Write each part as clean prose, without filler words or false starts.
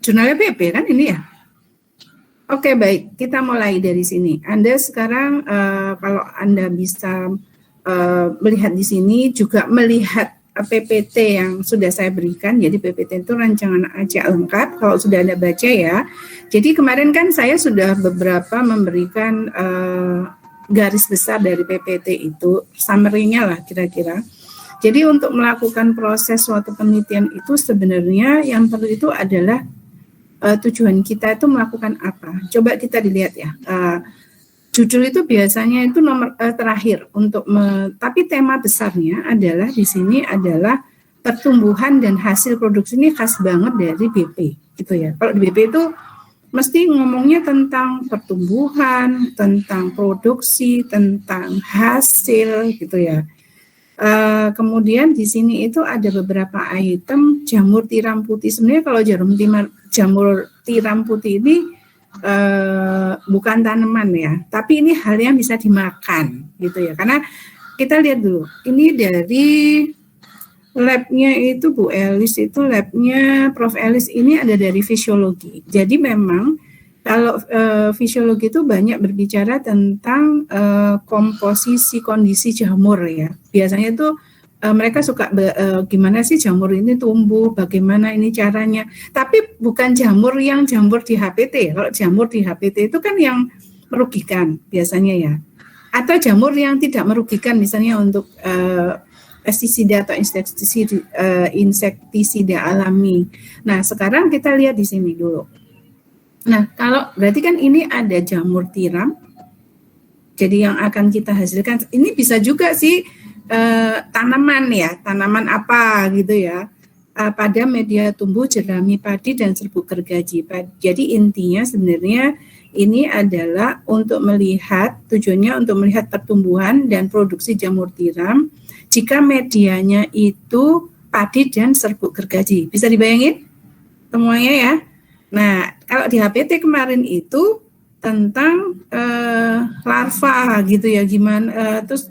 jurnalnya PP kan ini ya. Oke, baik, kita mulai dari sini. Anda sekarang kalau Anda bisa melihat di sini juga melihat PPT yang sudah saya berikan. Jadi PPT itu rancangan ajak lengkap kalau sudah Anda baca ya. Jadi kemarin kan saya sudah beberapa memberikan garis besar dari PPT itu, summary-nya lah kira-kira. Jadi untuk melakukan proses suatu penelitian itu sebenarnya yang perlu itu adalah tujuan kita itu melakukan apa. Coba kita dilihat ya. Judul itu biasanya itu nomor terakhir untuk tapi tema besarnya adalah di sini adalah pertumbuhan dan hasil produksi. Ini khas banget dari BP gitu ya. Kalau di BP itu mesti ngomongnya tentang pertumbuhan, tentang produksi, tentang hasil gitu ya. Kemudian di sini itu ada beberapa item jamur tiram putih. Sebenarnya kalau jamur tiram putih ini bukan tanaman ya, tapi ini hal yang bisa dimakan gitu ya. Karena kita lihat dulu, ini dari labnya itu Bu Elis, itu labnya Prof Elis ini ada dari fisiologi. Jadi memang kalau fisiologi itu banyak berbicara tentang komposisi kondisi jamur ya. Biasanya itu mereka suka gimana sih jamur ini tumbuh, bagaimana ini caranya. Tapi bukan jamur di HPT. Kalau jamur di HPT itu kan yang merugikan biasanya ya. Atau jamur yang tidak merugikan misalnya untuk pestisida atau insektisida alami. Nah, sekarang kita lihat di sini dulu. Nah, kalau berarti kan ini ada jamur tiram. Jadi yang akan kita hasilkan ini bisa juga sih tanaman ya, tanaman apa gitu ya. Pada media tumbuh jerami padi dan serbuk gergaji. Jadi intinya sebenarnya ini adalah untuk melihat, tujuannya untuk melihat pertumbuhan dan produksi jamur tiram jika medianya itu padi dan serbuk gergaji. Bisa dibayangin semuanya ya? Nah, kalau di HPT kemarin itu tentang larva gitu ya, gimana terus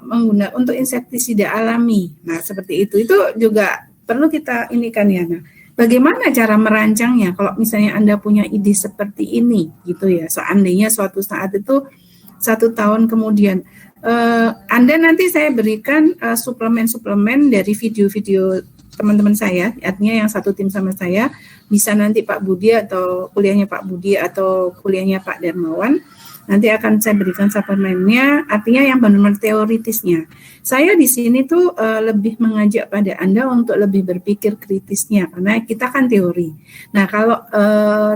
menggunakan untuk insektisida alami. Nah, seperti itu juga perlu kita ini kan ya. Nah, bagaimana cara merancangnya? Kalau misalnya Anda punya ide seperti ini gitu ya, seandainya suatu saat itu 1 tahun kemudian Anda nanti saya berikan suplemen-suplemen dari video-video teman-teman saya, artinya yang satu tim sama saya, bisa nanti Pak Budi atau kuliahnya Pak Budi atau kuliahnya Pak Darmawan, nanti akan saya berikan suplemennya, artinya yang benar-benar teoritisnya. Saya di sini tuh lebih mengajak pada Anda untuk lebih berpikir kritisnya, karena kita kan teori. Nah, kalau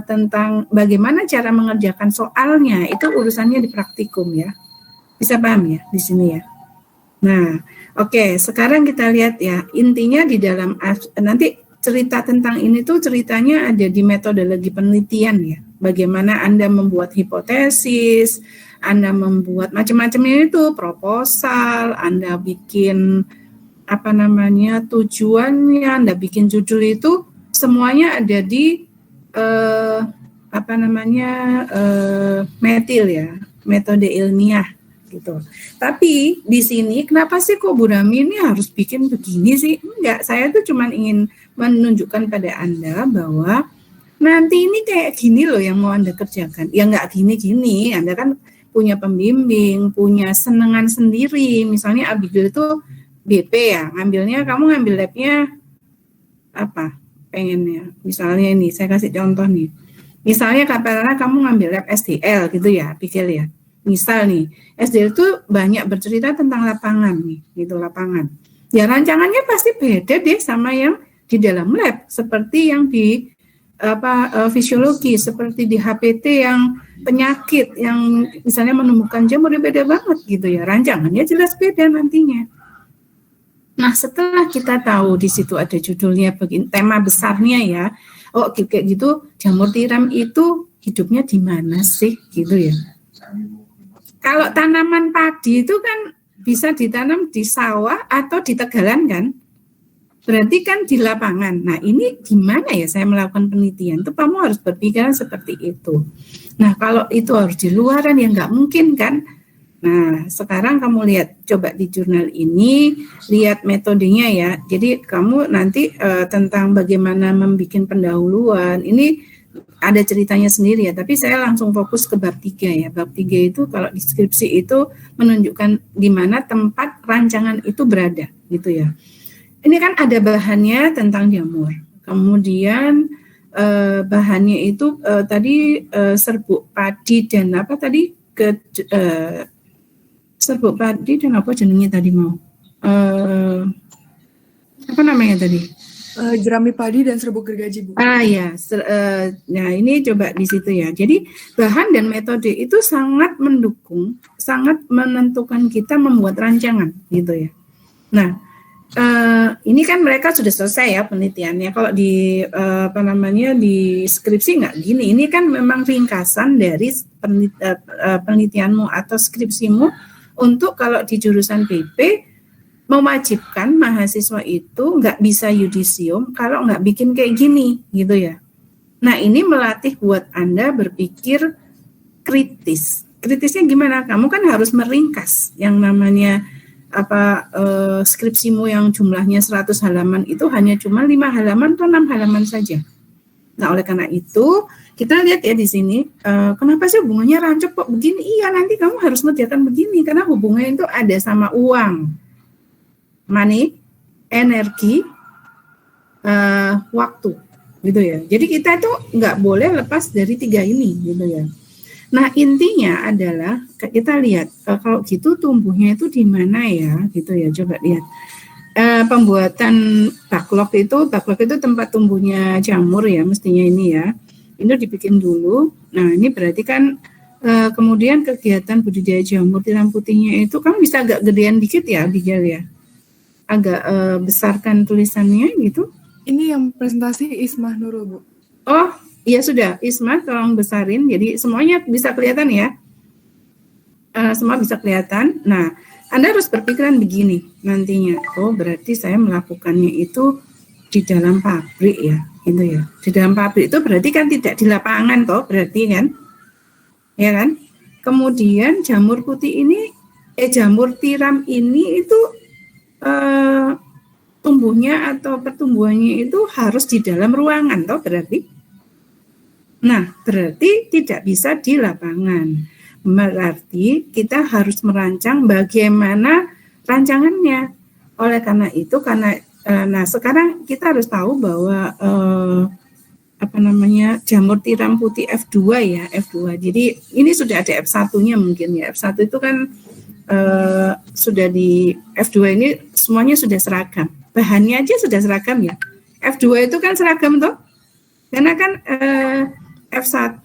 tentang bagaimana cara mengerjakan soalnya, itu urusannya di praktikum ya. Bisa paham ya di sini ya? Nah, oke, sekarang kita lihat ya, intinya di dalam, nanti cerita tentang ini tuh ceritanya ada di metodologi penelitian ya, bagaimana Anda membuat hipotesis, Anda membuat macam-macam ini tuh, proposal, Anda bikin, tujuannya, Anda bikin judul itu, semuanya ada di, metil ya, metode ilmiah. Gitu. Tapi di sini kenapa sih kok Bu Rami ini harus bikin begini sih? Enggak, saya tuh cuma ingin menunjukkan pada Anda bahwa nanti ini kayak gini loh yang mau Anda kerjakan. Ya enggak gini-gini, Anda kan punya pembimbing, punya senengan sendiri. Misalnya Abigail itu BP ya, kamu ngambil labnya apa? Pengennya. Misalnya ini, saya kasih contoh nih. Misalnya katakanlah kamu ngambil lab SDL gitu ya, Abigail ya. Misal nih, SDL itu banyak bercerita tentang lapangan nih, gitu lapangan. Ya rancangannya pasti beda deh sama yang di dalam lab, seperti yang di fisiologi, seperti di HPT yang penyakit, yang misalnya menemukan jamur beda banget gitu ya. Rancangannya jelas beda nantinya. Nah, setelah kita tahu di situ ada judulnya, tema besarnya ya. Oh, kayak gitu, jamur tiram itu hidupnya di mana sih gitu ya. Kalau tanaman padi itu kan bisa ditanam di sawah atau di tegalan kan? Berarti kan di lapangan. Nah, ini gimana ya saya melakukan penelitian? Itu kamu harus berpikiran seperti itu. Nah, kalau itu harus di luaran ya nggak mungkin kan? Nah, sekarang kamu lihat, coba di jurnal ini, lihat metodenya ya. Jadi kamu nanti tentang bagaimana membuat pendahuluan, ini ada ceritanya sendiri ya, tapi saya langsung fokus ke bab 3 ya. Bab 3 itu kalau deskripsi itu menunjukkan di mana tempat rancangan itu berada, gitu ya. Ini kan ada bahannya tentang jamur. Kemudian bahannya itu tadi serbuk padi dan apa tadi serbuk padi dan apa jenengnya tadi mau apa namanya tadi? Jerami padi dan serbuk gergaji, Bu. Ya, nah ini coba di situ ya. Jadi bahan dan metode itu sangat mendukung, sangat menentukan kita membuat rancangan gitu ya. Nah, ini kan mereka sudah selesai ya penelitiannya. Kalau di di skripsi nggak gini. Ini kan memang ringkasan dari penelitianmu atau skripsimu untuk kalau di jurusan PP mewajibkan mahasiswa itu nggak bisa yudisium kalau nggak bikin kayak gini gitu ya. Nah ini melatih buat Anda berpikir kritis. Kritisnya gimana? Kamu kan harus meringkas yang namanya skripsimu yang jumlahnya 100 halaman itu hanya cuma 5 halaman atau 6 halaman saja. Nah oleh karena itu kita lihat ya di sini kenapa sih hubungannya rancak kok begini? Iya nanti kamu harus mengerjakan begini karena hubungannya itu ada sama uang, money, energi, waktu, gitu ya. Jadi kita tuh nggak boleh lepas dari 3 ini, gitu ya. Nah intinya adalah kita lihat kalau gitu tumbuhnya itu di mana ya, gitu ya. Coba lihat pembuatan backlog itu tempat tumbuhnya jamur ya, mestinya ini ya. Ini dibikin dulu. Nah ini berarti kan kemudian kegiatan budidaya jamur tiram putihnya itu kamu bisa agak gedean dikit ya, Abigail ya. Agak besarkan tulisannya gitu. Ini yang presentasi Ismah Nurul, Bu. Oh, iya sudah. Ismah tolong besarin. Jadi semuanya bisa kelihatan ya. Semua bisa kelihatan. Nah, Anda harus berpikiran begini nantinya. Oh, berarti saya melakukannya itu di dalam pabrik ya. Gitu ya. Di dalam pabrik itu berarti kan tidak di lapangan toh, berarti kan? Ya kan? Kemudian jamur putih ini, jamur tiram ini itu tumbuhnya atau pertumbuhannya itu harus di dalam ruangan toh berarti. Nah, berarti tidak bisa di lapangan. Berarti kita harus merancang bagaimana rancangannya. Oleh karena itu nah sekarang kita harus tahu bahwa jamur tiram putih F2 ya, F2. Jadi ini sudah ada F1-nya mungkin ya. F1 itu kan sudah di F2 ini semuanya sudah seragam. Bahannya aja sudah seragam ya. F2 itu kan seragam toh. Karena kan F1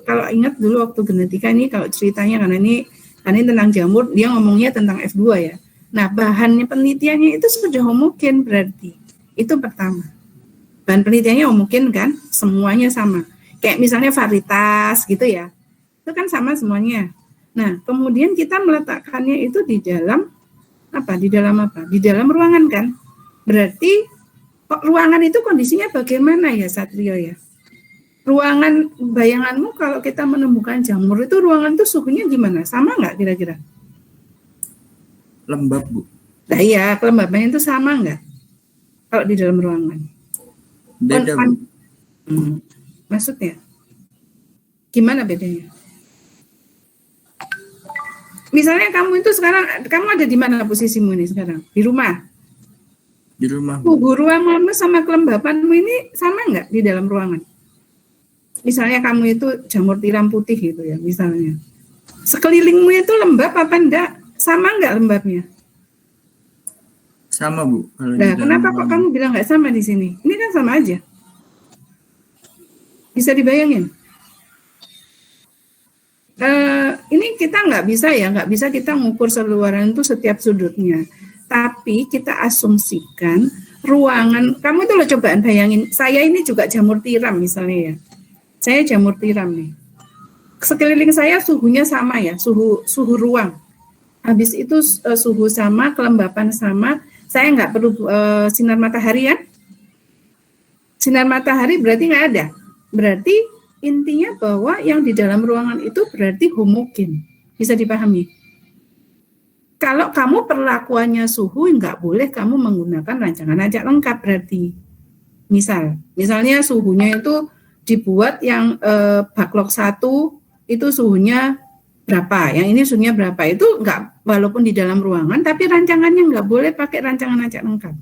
kalau ingat dulu waktu genetika ini kalau ceritanya karena ini tentang jamur, dia ngomongnya tentang F2 ya. Nah, bahannya penelitiannya itu sudah homogen berarti. Itu pertama. Bahan penelitiannya homogen kan, semuanya sama. Kayak misalnya varietas gitu ya. Itu kan sama semuanya. Nah, kemudian kita meletakkannya itu di dalam apa? Di dalam ruangan kan? Berarti ruangan itu kondisinya bagaimana ya Satrio ya? Ruangan bayanganmu kalau kita menemukan jamur itu ruangan itu suhunya gimana? Sama nggak kira-kira? Lembab, Bu. Nah iya, kelembabannya itu sama nggak? Kalau di dalam ruangan? Beda, Bu. Maksudnya? Gimana bedanya? Misalnya kamu itu sekarang, kamu ada di mana posisimu ini sekarang? Di rumah? Di rumah. Suhu ruanganmu sama kelembapanmu ini sama nggak di dalam ruangan? Misalnya kamu itu jamur tiram putih gitu ya, misalnya. Sekelilingmu itu lembab apa enggak? Sama nggak lembabnya? Sama, Bu. Nah, kenapa kok kamu bilang nggak sama di sini? Ini kan sama aja. Bisa dibayangin? Ini kita nggak bisa kita ngukur seluaran itu setiap sudutnya. Tapi kita asumsikan ruangan, kamu itu loh cobaan bayangin, saya ini juga jamur tiram misalnya ya. Saya jamur tiram nih. Sekeliling saya suhunya sama ya, suhu ruang. Habis itu suhu sama, kelembapan sama, saya nggak perlu sinar matahari ya. Sinar matahari berarti nggak ada. Berarti intinya bahwa yang di dalam ruangan itu berarti homogen. Bisa dipahami? Kalau kamu perlakuannya suhu, nggak boleh kamu menggunakan rancangan ajak lengkap berarti. Misalnya suhunya itu dibuat yang backlog 1 itu suhunya berapa, yang ini suhunya berapa, itu nggak, walaupun di dalam ruangan, tapi rancangannya nggak boleh pakai rancangan acak lengkap.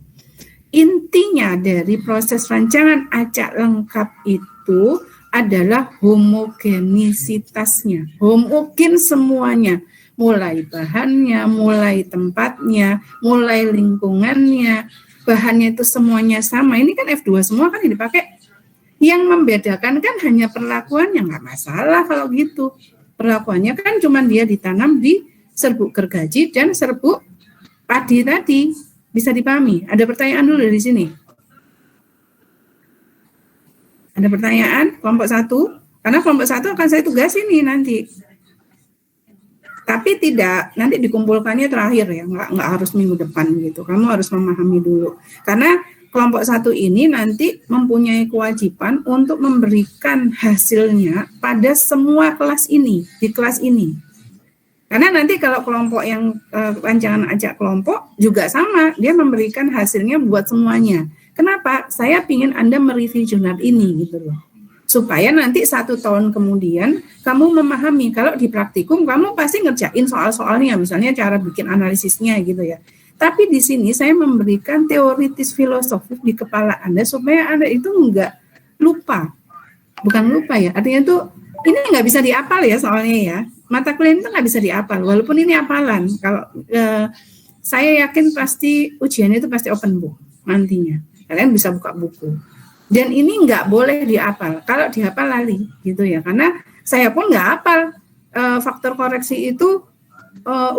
Intinya dari proses rancangan acak lengkap itu adalah homogenisitasnya, homogen semuanya, mulai bahannya, mulai tempatnya, mulai lingkungannya, bahannya itu semuanya sama. Ini kan F2 semua kan yang dipakai. Yang membedakan kan hanya perlakuannya, nggak masalah kalau gitu. Perlakuannya kan cuma dia ditanam di serbuk gergaji dan serbuk padi tadi. Bisa dipahami? Ada pertanyaan dulu dari sini? Ada pertanyaan? Kelompok 1? Karena kelompok 1 akan saya tugas ini nanti. Tapi tidak, nanti dikumpulkannya terakhir ya, nggak harus minggu depan gitu. Kamu harus memahami dulu. Karena kelompok 1 ini nanti mempunyai kewajiban untuk memberikan hasilnya pada semua kelas ini, di kelas ini. Karena nanti kalau kelompok yang rancangan ajak kelompok juga sama, dia memberikan hasilnya buat semuanya. Kenapa? Saya ingin Anda mereview jurnal ini gitu loh. Supaya nanti 1 tahun kemudian kamu memahami, kalau di praktikum kamu pasti ngerjain soal-soalnya, misalnya cara bikin analisisnya gitu ya. Tapi di sini saya memberikan teoritis filosofis di kepala Anda supaya Anda itu enggak lupa. Bukan lupa ya, artinya itu ini nggak bisa diapal ya soalnya ya. Mata kuliah itu nggak bisa diapal, walaupun ini apalan. Kalau saya yakin pasti ujiannya itu pasti open book nantinya. Kalian bisa buka buku. Dan ini nggak boleh diapal. Kalau dihafal lali gitu ya. Karena saya pun nggak hafal faktor koreksi itu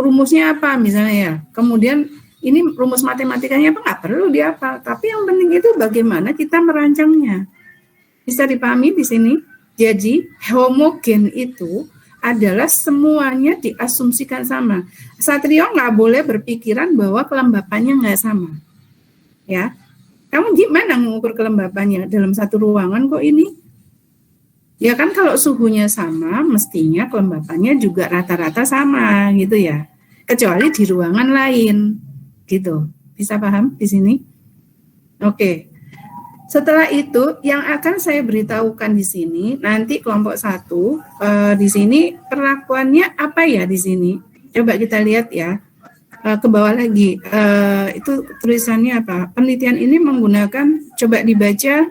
rumusnya apa misalnya ya. Kemudian ini rumus matematikanya apa nggak perlu dihafal. Tapi yang penting itu bagaimana kita merancangnya. Bisa dipahami di sini? Jadi homogen itu adalah semuanya diasumsikan sama. Satrio nggak boleh berpikiran bahwa kelembapannya nggak sama. Ya, kamu gimana mengukur kelembapannya dalam satu ruangan kok ini? Ya kan kalau suhunya sama, mestinya kelembapannya juga rata-rata sama gitu ya. Kecuali di ruangan lain, gitu. Bisa paham di sini? Oke. Setelah itu, yang akan saya beritahukan di sini, nanti kelompok 1, di sini perlakuannya apa ya di sini? Coba kita lihat ya, ke bawah lagi, itu tulisannya apa? Penelitian ini menggunakan, coba dibaca,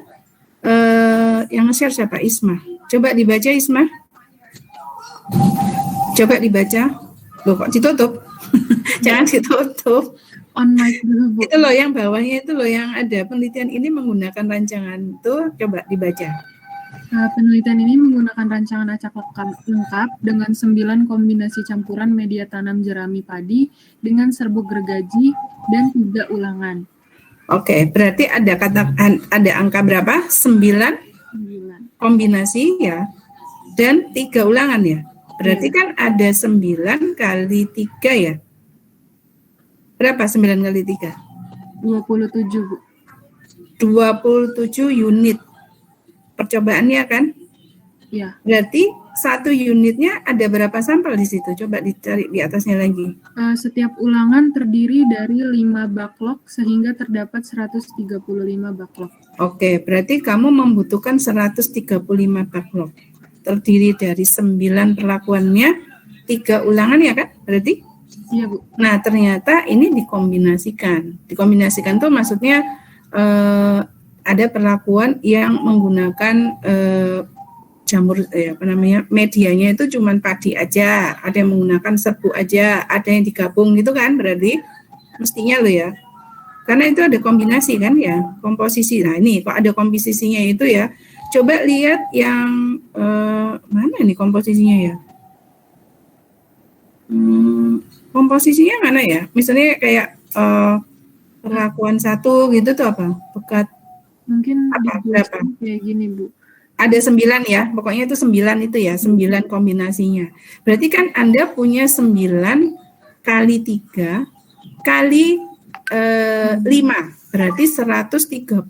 yang nge-share siapa? Isma. Coba dibaca Isma. Coba dibaca. Loh kok ditutup? Jangan ditutup. On mic dulu, Bu. Itu loh yang bawahnya itu loh yang ada penelitian ini menggunakan rancangan itu, coba dibaca. Penelitian ini menggunakan rancangan acak lengkap dengan 9 kombinasi campuran media tanam jerami padi dengan serbuk gergaji dan 3 ulangan. Oke, berarti ada angka berapa? 9 kombinasi ya, dan 3 ulangan ya. Berarti kan ada 9 kali 3 ya. Berapa 9 kali 3? 27, Bu. 27 unit percobaannya kan? Ya. Berarti 1 unitnya ada berapa sampel di situ? Coba dicari di atasnya lagi. Setiap ulangan terdiri dari 5 backlog sehingga terdapat 135 backlog. Oke, berarti kamu membutuhkan 135 backlog. Terdiri dari 9 perlakuannya, 3 ulangan ya kan? Berarti? Iya, Bu. Nah, ternyata ini dikombinasikan. Dikombinasikan tuh maksudnya ada perlakuan yang menggunakan jamur medianya itu cuman padi aja, ada yang menggunakan serbuk aja, ada yang digabung gitu kan, berarti mestinya lo ya. Karena itu ada kombinasi kan ya, komposisi. Nah, ini kok ada komposisinya itu ya. Coba lihat yang mana nih komposisinya ya? Komposisinya mana ya? Misalnya kayak perlakuan 1 gitu tuh apa? Pekat Mungkin apa? Berapa? Kayak gini, Bu. Ada 9 ya, pokoknya itu 9 itu ya, 9 kombinasinya. Berarti kan Anda punya 9 kali 3 kali 5, berarti 135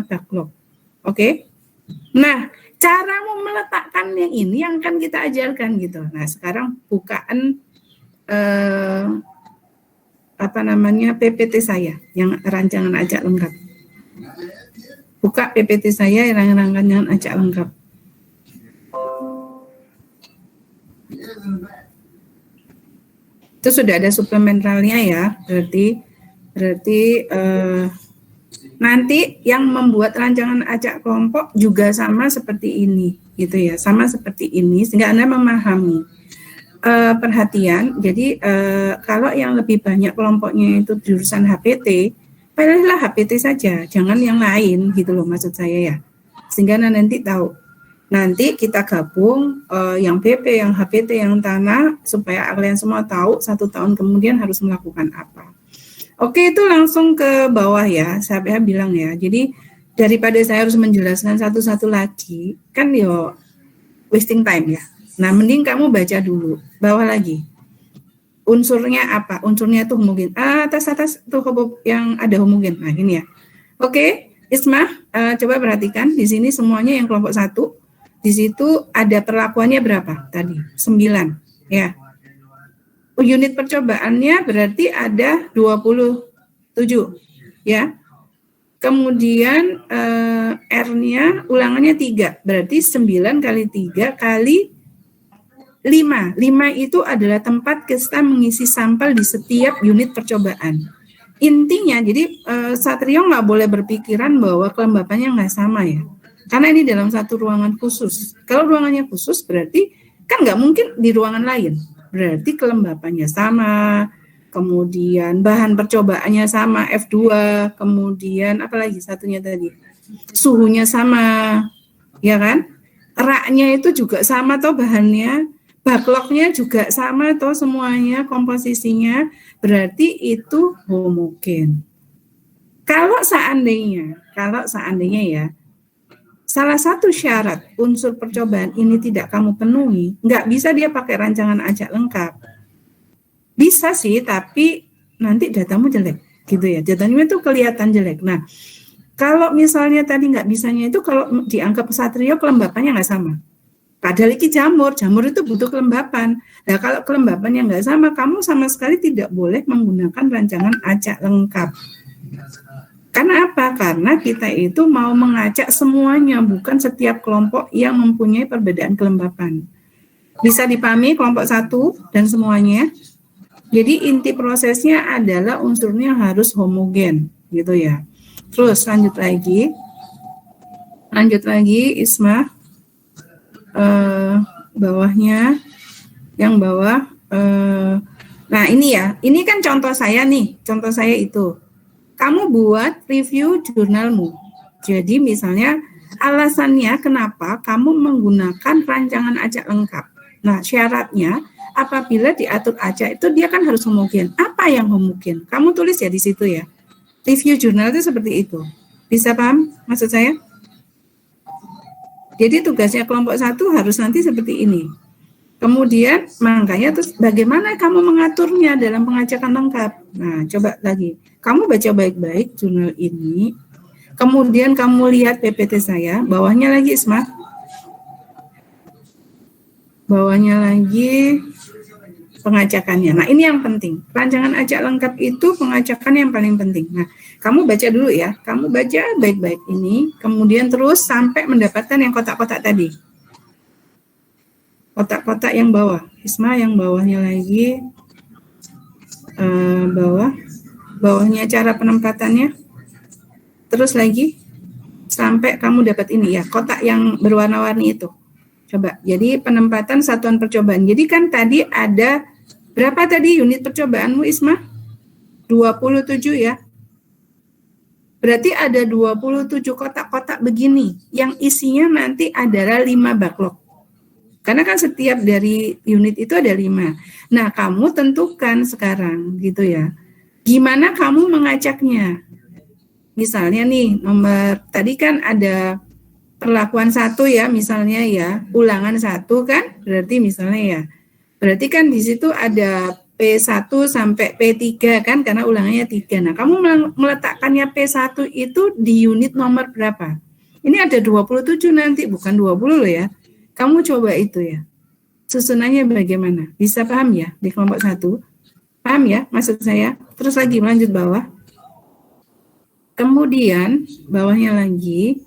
backlog. Oke? Nah, caramu meletakkan yang ini yang akan kita ajarkan gitu. Nah, sekarang bukaan PPT saya yang rancangan acak lengkap. Buka PPT saya yang rancangan acak lengkap. Itu sudah ada suplementalnya ya, berarti nanti yang membuat rancangan acak kelompok juga sama seperti ini, gitu ya, sama seperti ini, sehingga Anda memahami. Perhatian, jadi kalau yang lebih banyak kelompoknya itu jurusan HPT, pilihlah HPT saja, jangan yang lain, gitu loh maksud saya ya, sehingga nanti tahu. Nanti kita gabung yang PP, yang HPT, yang tanah, supaya kalian semua tahu 1 tahun kemudian harus melakukan apa. Oke, itu langsung ke bawah ya, saya bilang ya. Jadi daripada saya harus menjelaskan satu-satu lagi, kan yo wasting time ya. Nah, mending kamu baca dulu, bawah lagi. Unsurnya apa? Unsurnya itu homogen. Atas tuh yang ada homogen. Nah, ini ya. Oke, Isma, coba perhatikan di sini semuanya yang kelompok 1. Di situ ada perlakuannya berapa tadi? 9, ya. Unit percobaannya berarti ada 27, ya. Kemudian R-nya ulangannya 3, berarti 9 kali 3 kali 5. 5 itu adalah tempat kita mengisi sampel di setiap unit percobaan. Intinya, jadi Satrio nggak boleh berpikiran bahwa kelembapannya nggak sama ya. Karena ini dalam satu ruangan khusus. Kalau ruangannya khusus berarti kan nggak mungkin di ruangan lain. Berarti kelembapannya sama, kemudian bahan percobaannya sama, F2, kemudian apalagi satunya tadi, suhunya sama, ya kan? Raknya itu juga sama toh bahannya, backlognya juga sama toh semuanya, komposisinya, berarti itu homogen. Kalau seandainya ya, salah satu syarat unsur percobaan ini tidak kamu penuhi, nggak bisa dia pakai rancangan acak lengkap. Bisa sih, tapi nanti datamu jelek, gitu ya. Datanya itu kelihatan jelek. Nah, kalau misalnya tadi nggak bisanya itu, kalau dianggap Satrio kelembapannya nggak sama. Padahal ini jamur itu butuh kelembapan. Nah, kalau kelembapannya nggak sama, kamu sama sekali tidak boleh menggunakan rancangan acak lengkap. Karena apa? Karena kita itu mau mengacak semuanya, bukan setiap kelompok yang mempunyai perbedaan kelembapan. Bisa dipahami kelompok 1 dan semuanya. Jadi inti prosesnya adalah unsurnya harus homogen, gitu ya. Terus lanjut lagi Isma. Bawahnya, yang bawah. Nah ini ya, ini kan contoh saya itu. Kamu buat review jurnalmu. Jadi misalnya alasannya kenapa kamu menggunakan rancangan acak lengkap. Nah syaratnya apabila diatur acak itu dia kan harus homogen. Apa yang homogen? Kamu tulis ya di situ ya. Review jurnal itu seperti itu. Bisa paham maksud saya? Jadi tugasnya kelompok 1 harus nanti seperti ini. Kemudian makanya terus bagaimana kamu mengaturnya dalam pengacakan lengkap. Nah, coba lagi. Kamu baca baik-baik jurnal ini. Kemudian kamu lihat PPT saya, bawahnya lagi Isma. Bawahnya lagi pengacakannya. Nah, ini yang penting. Rancangan acak lengkap itu pengacakan yang paling penting. Nah, kamu baca dulu ya. Kamu baca baik-baik ini, kemudian terus sampai mendapatkan yang kotak-kotak tadi. Kotak-kotak yang bawah, Isma yang bawahnya lagi, bawahnya cara penempatannya, terus lagi sampai kamu dapat ini ya, kotak yang berwarna-warni itu. Coba, jadi penempatan satuan percobaan. Jadi kan tadi ada berapa tadi unit percobaanmu Isma? 27 ya. Berarti ada 27 kotak-kotak begini, yang isinya nanti adalah 5 backlog. Karena kan setiap dari unit itu ada 5. Nah, kamu tentukan sekarang gitu ya. Gimana kamu mengacaknya? Misalnya nih, nomor tadi kan ada perlakuan 1 ya, misalnya ya, ulangan 1 kan, berarti misalnya ya. Berarti kan di situ ada P1 sampai P3 kan, karena ulangannya 3. Nah, kamu meletakkannya P1 itu di unit nomor berapa? Ini ada 27 nanti, bukan 20 loh ya. Kamu coba itu ya. susunannya bagaimana? Bisa paham ya di kelompok 1? Paham ya maksud saya? Terus lagi lanjut bawah. Kemudian bawahnya lagi.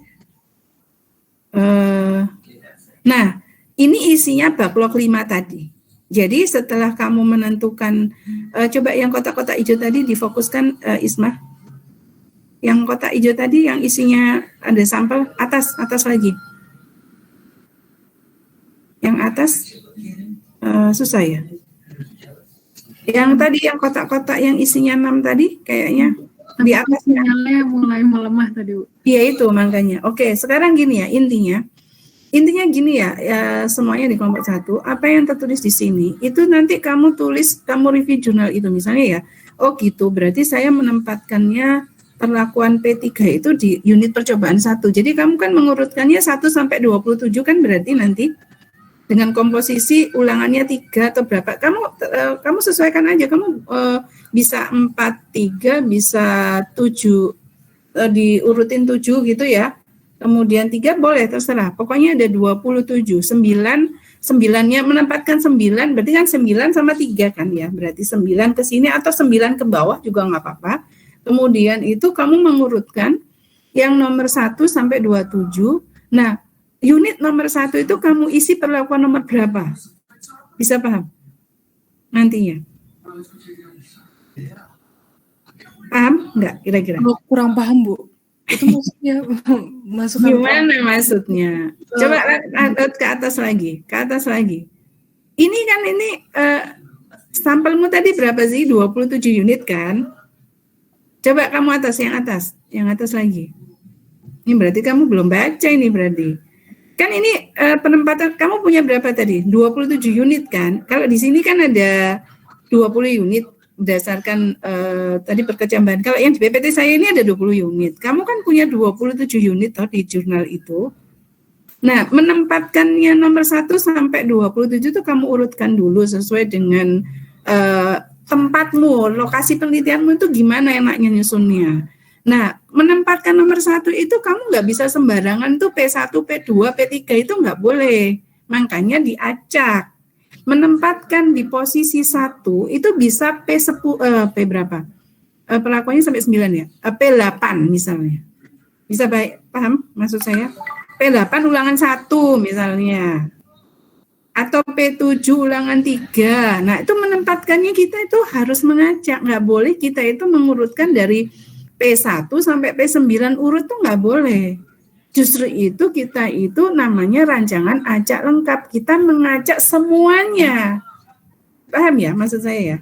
Nah, ini isinya backlog 5 tadi. Jadi setelah kamu menentukan, coba yang kotak-kotak hijau tadi difokuskan, Isma. Yang kotak hijau tadi yang isinya ada sampel, atas lagi. Yang atas susah ya. Yang tadi yang kotak-kotak yang isinya 6 tadi kayaknya di atasnya mulai melemah tadi, Bu. Iya itu makanya. Oke, sekarang gini ya, intinya gini ya, semuanya di kelompok 1, apa yang tertulis di sini itu nanti kamu tulis, kamu review jurnal itu misalnya ya. Oh gitu, berarti saya menempatkannya perlakuan P3 itu di unit percobaan 1. Jadi kamu kan mengurutkannya 1 sampai 27 kan, berarti nanti dengan komposisi ulangannya 3 atau berapa. Kamu sesuaikan aja, kamu bisa 4, 3, bisa 7, diurutin 7 gitu ya. Kemudian 3 boleh, terserah. Pokoknya ada 27, 9-nya menempatkan 9, berarti kan 9 sama 3 kan ya. Berarti 9 ke sini atau 9 ke bawah juga nggak apa-apa. Kemudian itu kamu mengurutkan yang nomor 1 sampai 27. Nah, unit nomor 1 itu kamu isi perlakuan nomor berapa? Bisa paham? Nantinya. Paham nggak kira-kira? Kurang paham, Bu. Itu maksudnya masukkan gimana maksudnya? Coba ke atas lagi. Ini kan sampelmu tadi berapa sih? 27 unit kan? Coba kamu yang atas lagi. Ini berarti kamu belum baca ini berarti. Kan ini penempatan kamu punya berapa tadi? 27 unit kan? Kalau di sini kan ada 20 unit berdasarkan tadi perkecambahan. Kalau yang di PPT saya ini ada 20 unit. Kamu kan punya 27 unit toh di jurnal itu. Nah, menempatkannya nomor 1 sampai 27 itu kamu urutkan dulu sesuai dengan tempatmu, lokasi penelitianmu itu gimana enaknya nyusunnya. Nah, menempatkan nomor 1 itu kamu nggak bisa sembarangan tuh P1, P2, P3 itu nggak boleh. Makanya diacak. Menempatkan di posisi 1 itu bisa P10, P berapa? Perlakuannya sampai 9 ya? P8 misalnya. Bisa paham maksud saya? P8 ulangan 1 misalnya. Atau P7 ulangan 3. Nah, itu menempatkannya kita itu harus mengacak. Nggak boleh kita itu mengurutkan dari P1 sampai P9 urut tuh nggak boleh. Justru itu kita itu namanya rancangan acak lengkap. Kita mengacak semuanya. Paham ya maksud saya ya?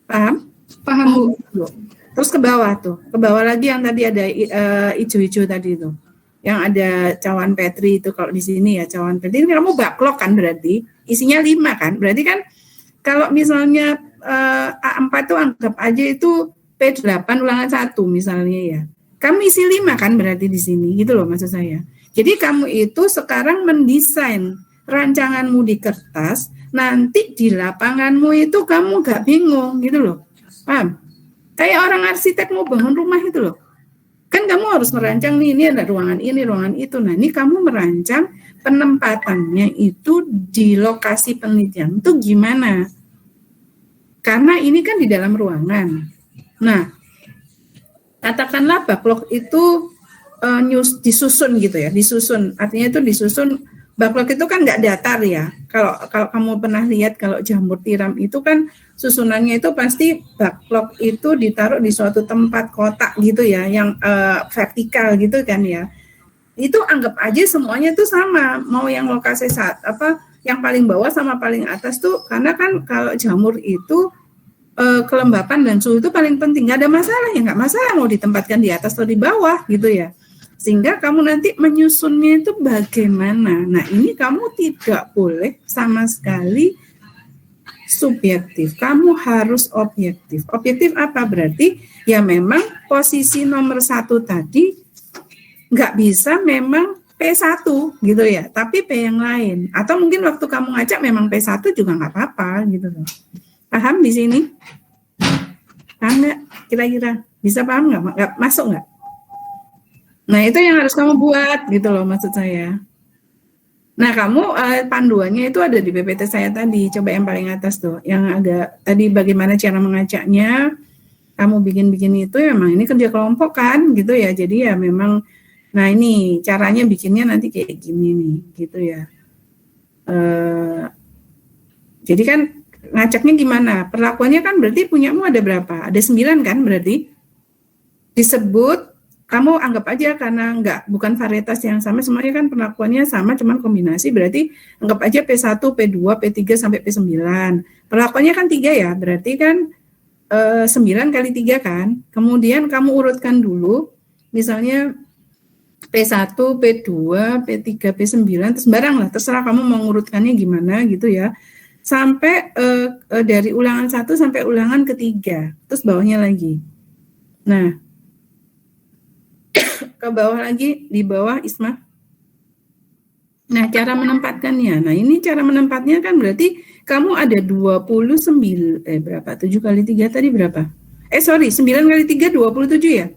Paham? Paham, Bu. Terus ke bawah tuh. Ke bawah lagi yang tadi ada hijau-hijau tadi tuh. Yang ada cawan Petri itu kalau di sini ya cawan Petri. Ini kamu backlog kan berarti. Isinya 5 kan. Berarti kan kalau misalnya A4 tuh anggap aja itu P8 ulangan 1 misalnya ya. Kamu isi 5 kan berarti di sini, gitu loh maksud saya. Jadi kamu itu sekarang mendesain rancanganmu di kertas, nanti di lapanganmu itu kamu gak bingung, gitu loh. Paham? Kayak orang arsitek mau bangun rumah itu loh. Kan kamu harus merancang nih, ini ada ruangan ini, ruangan itu. Nah, ini kamu merancang penempatannya itu di lokasi penelitian itu gimana? Karena ini kan di dalam ruangan. Nah, katakanlah backlog itu disusun gitu ya, disusun. Artinya itu disusun, backlog itu kan nggak datar ya. Kalau kamu pernah lihat kalau jamur tiram itu kan susunannya itu pasti backlog itu ditaruh di suatu tempat kotak gitu ya, yang vertikal gitu kan ya. Itu anggap aja semuanya itu sama, mau yang lokasi yang paling bawah sama paling atas tuh, karena kan kalau jamur itu kelembapan dan suhu itu paling penting. Nggak ada masalah ya, nggak masalah mau ditempatkan di atas atau di bawah gitu ya. Sehingga kamu nanti menyusunnya itu bagaimana. Nah, ini kamu tidak boleh sama sekali subjektif. Kamu harus objektif. Objektif apa berarti? Ya memang posisi nomor 1 tadi nggak bisa memang P1 gitu ya, tapi P yang lain. Atau mungkin waktu kamu ngajak memang P1 juga nggak apa-apa gitu loh. Paham di sini? Paham nggak? Kira-kira bisa paham nggak? Masuk nggak? Nah itu yang harus kamu buat gitu loh maksud saya. Nah, kamu panduannya itu ada di PPT saya tadi. Coba yang paling atas tuh, yang agak tadi bagaimana cara mengacaknya. Kamu bikin-bikin itu memang ini kerja kelompok kan, gitu ya. Jadi ya memang, nah ini caranya bikinnya nanti kayak gini nih, gitu ya. Jadi kan ngacaknya gimana? Perlakuannya kan berarti punyamu ada berapa? Ada 9 kan berarti? Disebut, kamu anggap aja karena bukan varietas yang sama, semuanya kan perlakuannya sama, cuman kombinasi, berarti anggap aja P1, P2, P3 sampai P9. Perlakuannya kan 3 ya, berarti kan 9 kali 3 kan. Kemudian kamu urutkan dulu, misalnya P1, P2, P3, P9, terus barang lah, terserah kamu mau ngurutkannya gimana gitu ya. Sampai dari ulangan 1 sampai ulangan ketiga, terus bawahnya lagi. Nah, ke bawah lagi, di bawah Isma. Nah, cara menempatkannya. Nah, ini cara menempatnya kan berarti kamu ada 29, berapa? 7 kali 3 tadi berapa? 9 kali 3, 27 ya?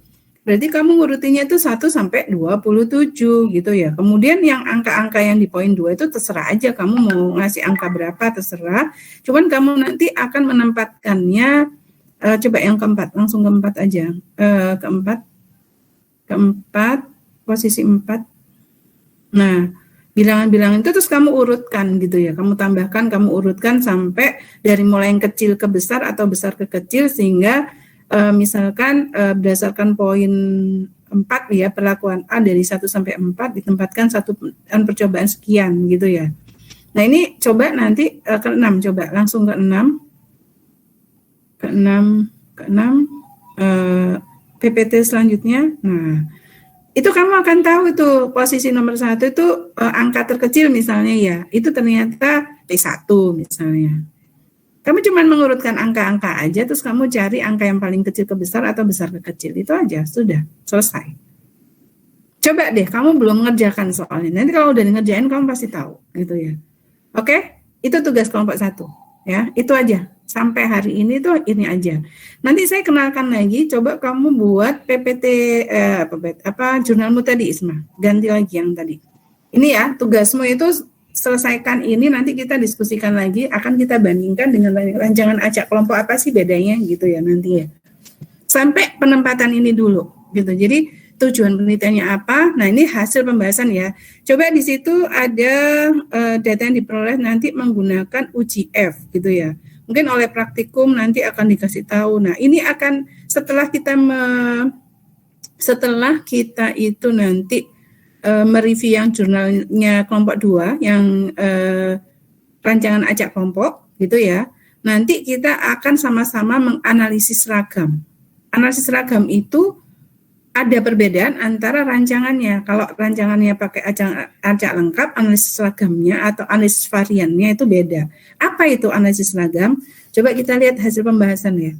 Berarti kamu ngurutinnya itu 1 sampai 27 gitu ya. Kemudian yang angka-angka yang di poin 2 itu terserah aja, kamu mau ngasih angka berapa terserah. Cuman kamu nanti akan menempatkannya, coba yang keempat, langsung keempat aja. Keempat, posisi 4. Nah, bilangan-bilangan itu terus kamu urutkan gitu ya. Kamu tambahkan, kamu urutkan sampai dari mulai yang kecil ke besar atau besar ke kecil, sehingga misalkan berdasarkan poin 4 ya, perlakuan A dari 1 sampai 4 ditempatkan satu percobaan sekian gitu ya. Nah, ini coba nanti ke 6, coba langsung ke 6. Ke 6 PPT selanjutnya. Nah, itu kamu akan tahu itu posisi nomor 1 itu angka terkecil misalnya ya, itu ternyata P1 misalnya. Kamu cuma mengurutkan angka-angka aja, terus kamu cari angka yang paling kecil ke besar atau besar ke kecil. Itu aja, sudah, selesai. Coba deh, kamu belum mengerjakan soalnya. Nanti kalau udah ngerjain, kamu pasti tahu, gitu ya. Oke? Itu tugas kelompok 1. Ya, itu aja. Sampai hari ini tuh ini aja. Nanti saya kenalkan lagi, coba kamu buat PPT, jurnalmu tadi, Isma. Ganti lagi yang tadi. Ini ya, tugasmu itu selesaikan ini, nanti kita diskusikan lagi, akan kita bandingkan dengan rancangan acak kelompok apa sih bedanya gitu ya nanti ya. Sampai penempatan ini dulu gitu. Jadi tujuan penelitiannya apa? Nah, ini hasil pembahasan ya. Coba di situ ada data yang diperoleh nanti menggunakan UGF gitu ya. Mungkin oleh praktikum nanti akan dikasih tahu. Nah, ini akan setelah kita itu nanti mereview yang jurnalnya kelompok 2 yang rancangan acak kelompok gitu ya. Nanti kita akan sama-sama menganalisis seragam. Analisis seragam itu ada perbedaan antara rancangannya. Kalau rancangannya pakai acak lengkap, analisis seragamnya atau analisis variannya itu beda. Apa itu analisis seragam? Coba kita lihat hasil pembahasan ya.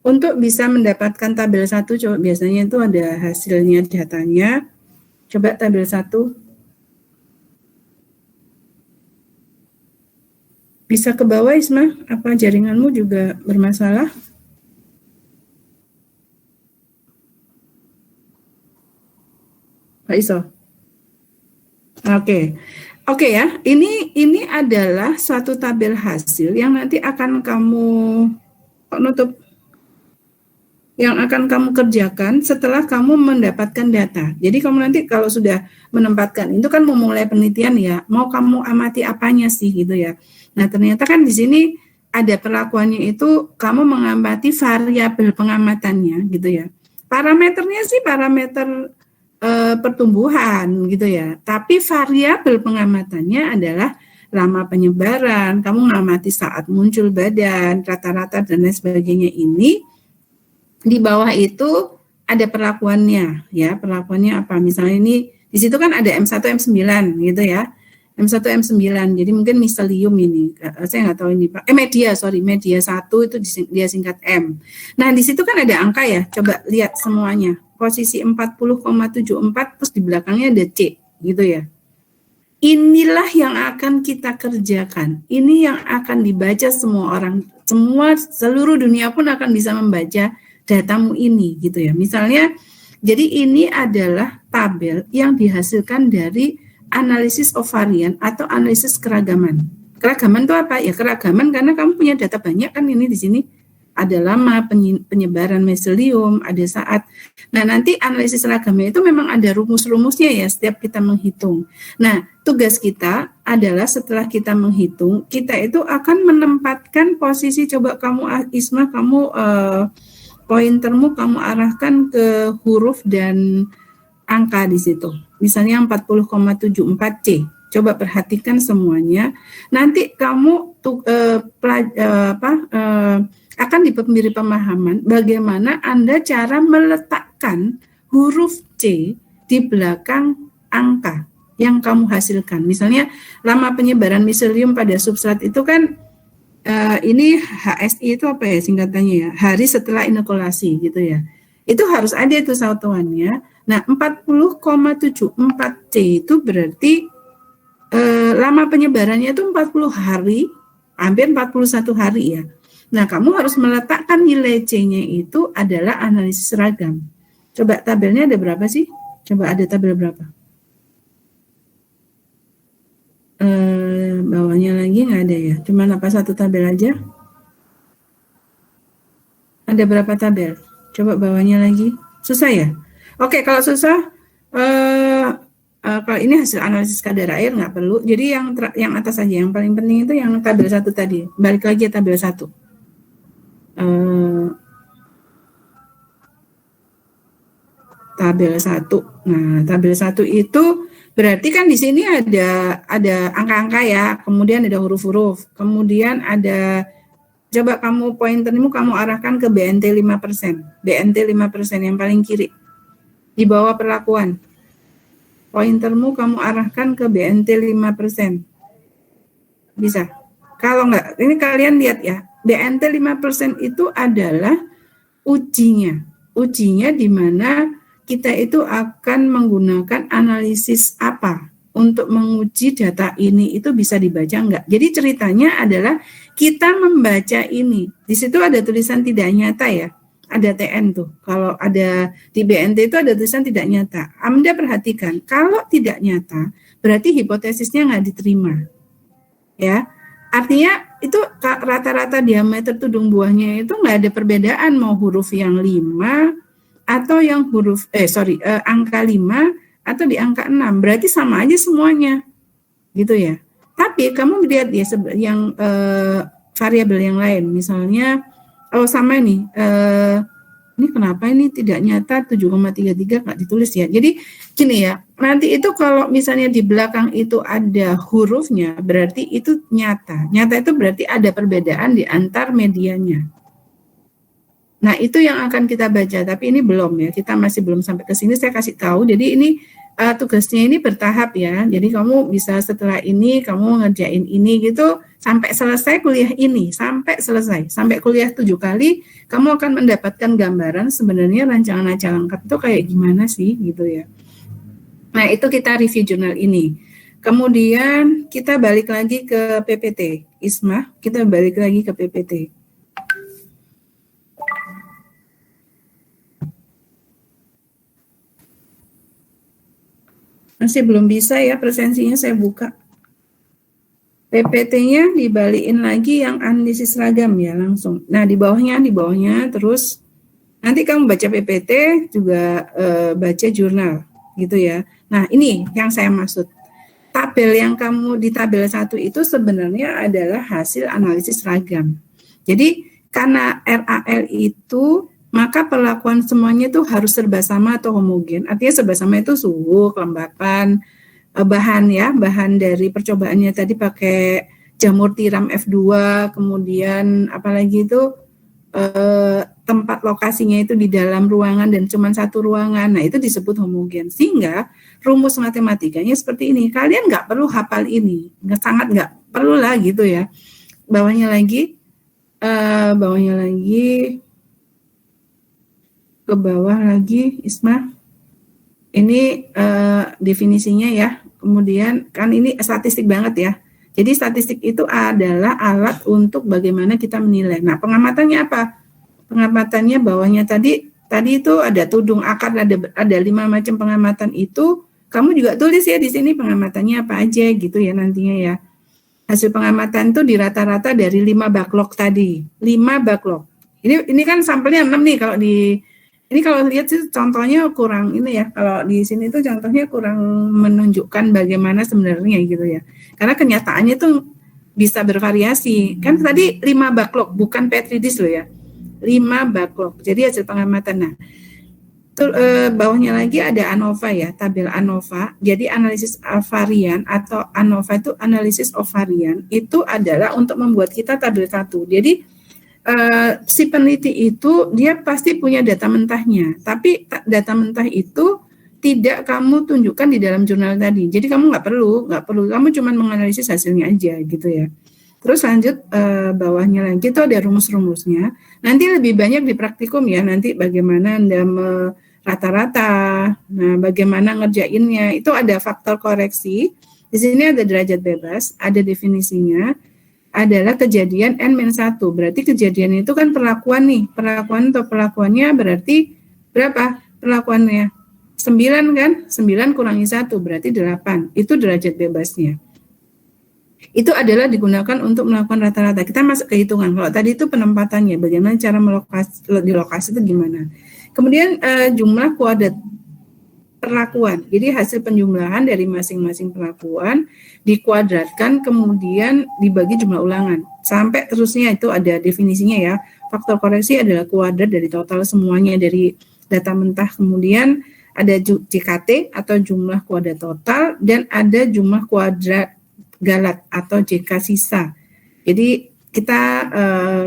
Untuk bisa mendapatkan tabel 1, coba biasanya itu ada hasilnya, datanya. Coba tabel 1. Bisa ke bawah, Isma? Apa jaringanmu juga bermasalah? Pak Iso. Oke ya. Ini adalah suatu tabel hasil yang nanti akan kamu yang akan kamu kerjakan setelah kamu mendapatkan data. Jadi kamu nanti kalau sudah menempatkan, itu kan memulai penelitian ya, mau kamu amati apanya sih gitu ya. Nah, ternyata kan di sini ada perlakuannya itu kamu mengamati variabel pengamatannya gitu ya. Parameternya sih parameter pertumbuhan gitu ya. Tapi variabel pengamatannya adalah lama penyebaran, kamu mengamati saat muncul badan, rata-rata dan lain sebagainya ini. Di bawah itu ada perlakuannya ya, perlakuannya apa? Misalnya ini di situ kan ada M1 M9 gitu ya. M1 M9. Jadi mungkin miselium ini. Saya nggak tahu ini Pak. Media 1 itu dia singkat M. Nah, di situ kan ada angka ya. Coba lihat semuanya. Posisi 40,74 terus di belakangnya ada C gitu ya. Inilah yang akan kita kerjakan. Ini yang akan dibaca semua orang. Seluruh dunia pun akan bisa membaca datamu ini gitu ya. Misalnya, jadi ini adalah tabel yang dihasilkan dari analysis of variant atau analisis keragaman. Keragaman itu apa? Ya keragaman karena kamu punya data banyak kan ini di sini. Ada lama penyebaran meselium, ada saat. Nah, nanti analisis ragamnya itu memang ada rumus-rumusnya ya setiap kita menghitung. Nah, tugas kita adalah setelah kita menghitung, kita itu akan menempatkan posisi, coba kamu Isma, kamu pointermu kamu arahkan ke huruf dan angka di situ. Misalnya 40,74C. Coba perhatikan semuanya. Nanti kamu akan diberi pemahaman bagaimana Anda cara meletakkan huruf C di belakang angka yang kamu hasilkan. Misalnya lama penyebaran miselium pada substrat itu kan ini HSI itu apa ya singkatannya ya? Hari setelah inokulasi gitu ya. Itu harus ada itu satuannya. Nah, 40,74C itu berarti lama penyebarannya itu 40 hari, hampir 41 hari ya. Nah, kamu harus meletakkan nilai C-nya itu adalah analisis seragam. Coba tabelnya ada berapa sih? Coba ada tabel berapa? Bawahnya lagi nggak ada ya? Cuma apa satu tabel aja? Ada berapa tabel? Coba bawahnya lagi. Susah ya? Oke, kalau susah, kalau ini hasil analisis kadar air nggak perlu. Jadi yang atas aja, yang paling penting itu yang tabel 1 tadi. Balik lagi ya tabel 1. Tabel 1. Nah, tabel 1 itu berarti kan di sini ada angka-angka ya, kemudian ada huruf-huruf, kemudian ada, coba kamu pointermu kamu arahkan ke BNT 5%. BNT 5% yang paling kiri. Di bawah perlakuan. Pointermu kamu arahkan ke BNT 5%. Bisa. Kalau enggak, ini kalian lihat ya, BNT 5% itu adalah ujinya. Ujinya di mana kita itu akan menggunakan analisis apa untuk menguji data ini itu bisa dibaca enggak. Jadi ceritanya adalah kita membaca ini. Di situ ada tulisan tidak nyata ya. Ada TN tuh. Kalau ada di BNT itu ada tulisan tidak nyata. Anda perhatikan, kalau tidak nyata berarti hipotesisnya enggak diterima. Ya. Artinya itu rata-rata diameter tudung buahnya itu nggak ada perbedaan mau huruf yang 5 atau yang angka 5 atau di angka 6. Berarti sama aja semuanya. Gitu ya. Tapi kamu lihat ya yang variabel yang lain. Misalnya sama nih. Ini kenapa ini tidak nyata 7,33 nggak ditulis ya. Jadi gini ya, nanti itu kalau misalnya di belakang itu ada hurufnya, berarti itu nyata. Nyata itu berarti ada perbedaan di antar medianya. Nah, itu yang akan kita baca, tapi ini belum ya. Kita masih belum sampai ke sini, saya kasih tahu. Jadi ini tugasnya ini bertahap ya. Jadi kamu bisa setelah ini kamu ngerjain ini gitu sampai selesai kuliah ini, sampai selesai. Sampai kuliah 7 kali kamu akan mendapatkan gambaran sebenarnya rancangan acara lengkap itu kayak gimana sih gitu ya. Nah, itu kita review jurnal ini. Kemudian kita balik lagi ke PPT. Isma, kita balik lagi ke PPT. Masih belum bisa ya presensinya saya buka. PPT-nya dibalikin lagi yang analisis ragam ya langsung. Nah di bawahnya terus nanti kamu baca PPT juga baca jurnal gitu ya. Nah ini yang saya maksud. Tabel yang kamu di tabel 1 itu sebenarnya adalah hasil analisis ragam. Jadi karena RAL itu maka perlakuan semuanya itu harus serba sama atau homogen. Artinya serba sama itu suhu, kelembapan, bahan dari percobaannya tadi pakai jamur tiram F2, kemudian apalagi itu tempat lokasinya itu di dalam ruangan dan cuma satu ruangan. Nah, itu disebut homogen. Sehingga rumus matematikanya seperti ini. Kalian nggak perlu hafal ini. Sangat nggak perlu lah gitu ya. Bawahnya lagi ke bawah lagi, Isma. Ini definisinya ya. Kemudian kan ini statistik banget ya. Jadi statistik itu adalah alat untuk bagaimana kita menilai. Nah, pengamatannya apa? Pengamatannya bawahnya tadi itu ada tudung akar, ada 5 macam pengamatan itu kamu juga tulis ya di sini pengamatannya apa aja gitu ya nantinya ya. Hasil pengamatan tuh di rata-rata dari 5 backlog tadi. 5 backlog. Ini kan sampelnya 6 nih kalau ini kalau lihat sih contohnya kurang ini ya. Kalau di sini tuh contohnya kurang menunjukkan bagaimana sebenarnya gitu ya. Karena kenyataannya tuh bisa bervariasi. Kan tadi 5 backlog bukan Petri dish loh ya. 5 backlog. Jadi hasil pengamatan. Nah, bawahnya lagi ada ANOVA ya, tabel ANOVA. Jadi analisis varian atau ANOVA itu analisis of varian itu adalah untuk membuat kita tabel 1. Jadi si peneliti itu dia pasti punya data mentahnya, tapi data mentah itu tidak kamu tunjukkan di dalam jurnal tadi. Jadi kamu nggak perlu, kamu cuma menganalisis hasilnya aja gitu ya. Terus lanjut bawahnya lagi itu ada rumus-rumusnya. Nanti lebih banyak di praktikum ya, nanti bagaimana Anda rata-rata, nah bagaimana ngerjainnya, itu ada faktor koreksi, di sini ada derajat bebas, ada definisinya, adalah kejadian N-1, berarti kejadian itu kan perlakuan nih, perlakuannya berarti berapa perlakuannya? 9 kan, 9 kurangi 1 berarti 8, itu derajat bebasnya. Itu adalah digunakan untuk melakukan rata-rata. Kita masuk ke hitungan. Kalau tadi itu penempatannya, bagaimana cara di lokasi itu gimana. Kemudian jumlah kuadrat perlakuan. Jadi hasil penjumlahan dari masing-masing perlakuan dikuadratkan, kemudian dibagi jumlah ulangan. Sampai terusnya itu ada definisinya ya. Faktor koreksi adalah kuadrat dari total semuanya dari data mentah. Kemudian ada JKT atau jumlah kuadrat total, dan ada jumlah kuadrat galat atau JK sisa. Jadi kita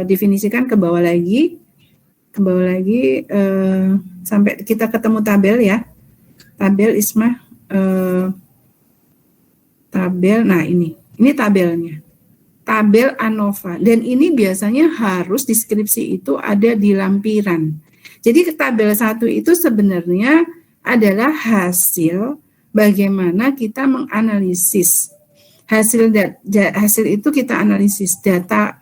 definisikan ke bawah lagi sampai kita ketemu tabel ya. Tabel Isma, tabel. Nah ini tabelnya. Tabel ANOVA, dan ini biasanya harus deskripsi itu ada di lampiran. Jadi tabel 1 itu sebenarnya adalah hasil bagaimana kita menganalisis hasil itu, kita analisis data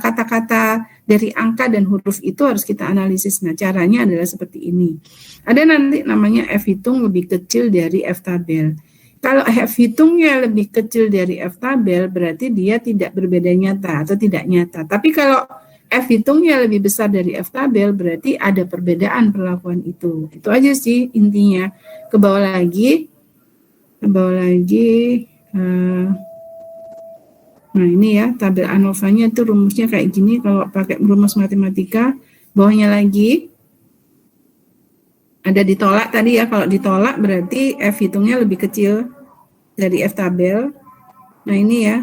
kata-kata dari angka dan huruf itu harus kita analisis. Nah, caranya adalah seperti ini. Ada nanti namanya F hitung lebih kecil dari F tabel. Kalau F hitungnya lebih kecil dari F tabel, berarti dia tidak berbeda nyata atau tidak nyata. Tapi kalau F hitungnya lebih besar dari F tabel, berarti ada perbedaan perlakuan itu. Itu aja sih intinya. Ke bawah lagi. Nah ini ya tabel ANOVA-nya itu rumusnya kayak gini kalau pakai rumus matematika. Bawahnya lagi ada ditolak tadi ya, kalau ditolak berarti F hitungnya lebih kecil dari F tabel. Nah ini ya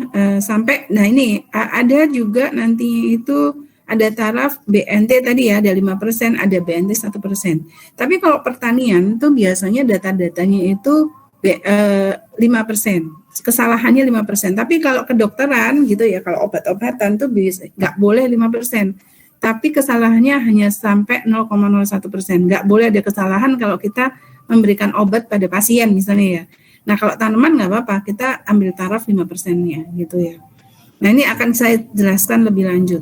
nah ini ada juga nantinya itu ada taraf BNT tadi ya, ada 5%, ada BNT 1%. Tapi kalau pertanian tuh biasanya data-datanya itu 5%, kesalahannya 5%. Tapi kalau kedokteran gitu ya, kalau obat-obatan tuh bisa nggak boleh 5%. Tapi kesalahannya hanya sampai 0,01%. Nggak boleh ada kesalahan kalau kita memberikan obat pada pasien misalnya ya. Nah kalau tanaman nggak apa-apa, kita ambil taraf 5%-nya gitu ya. Nah ini akan saya jelaskan lebih lanjut.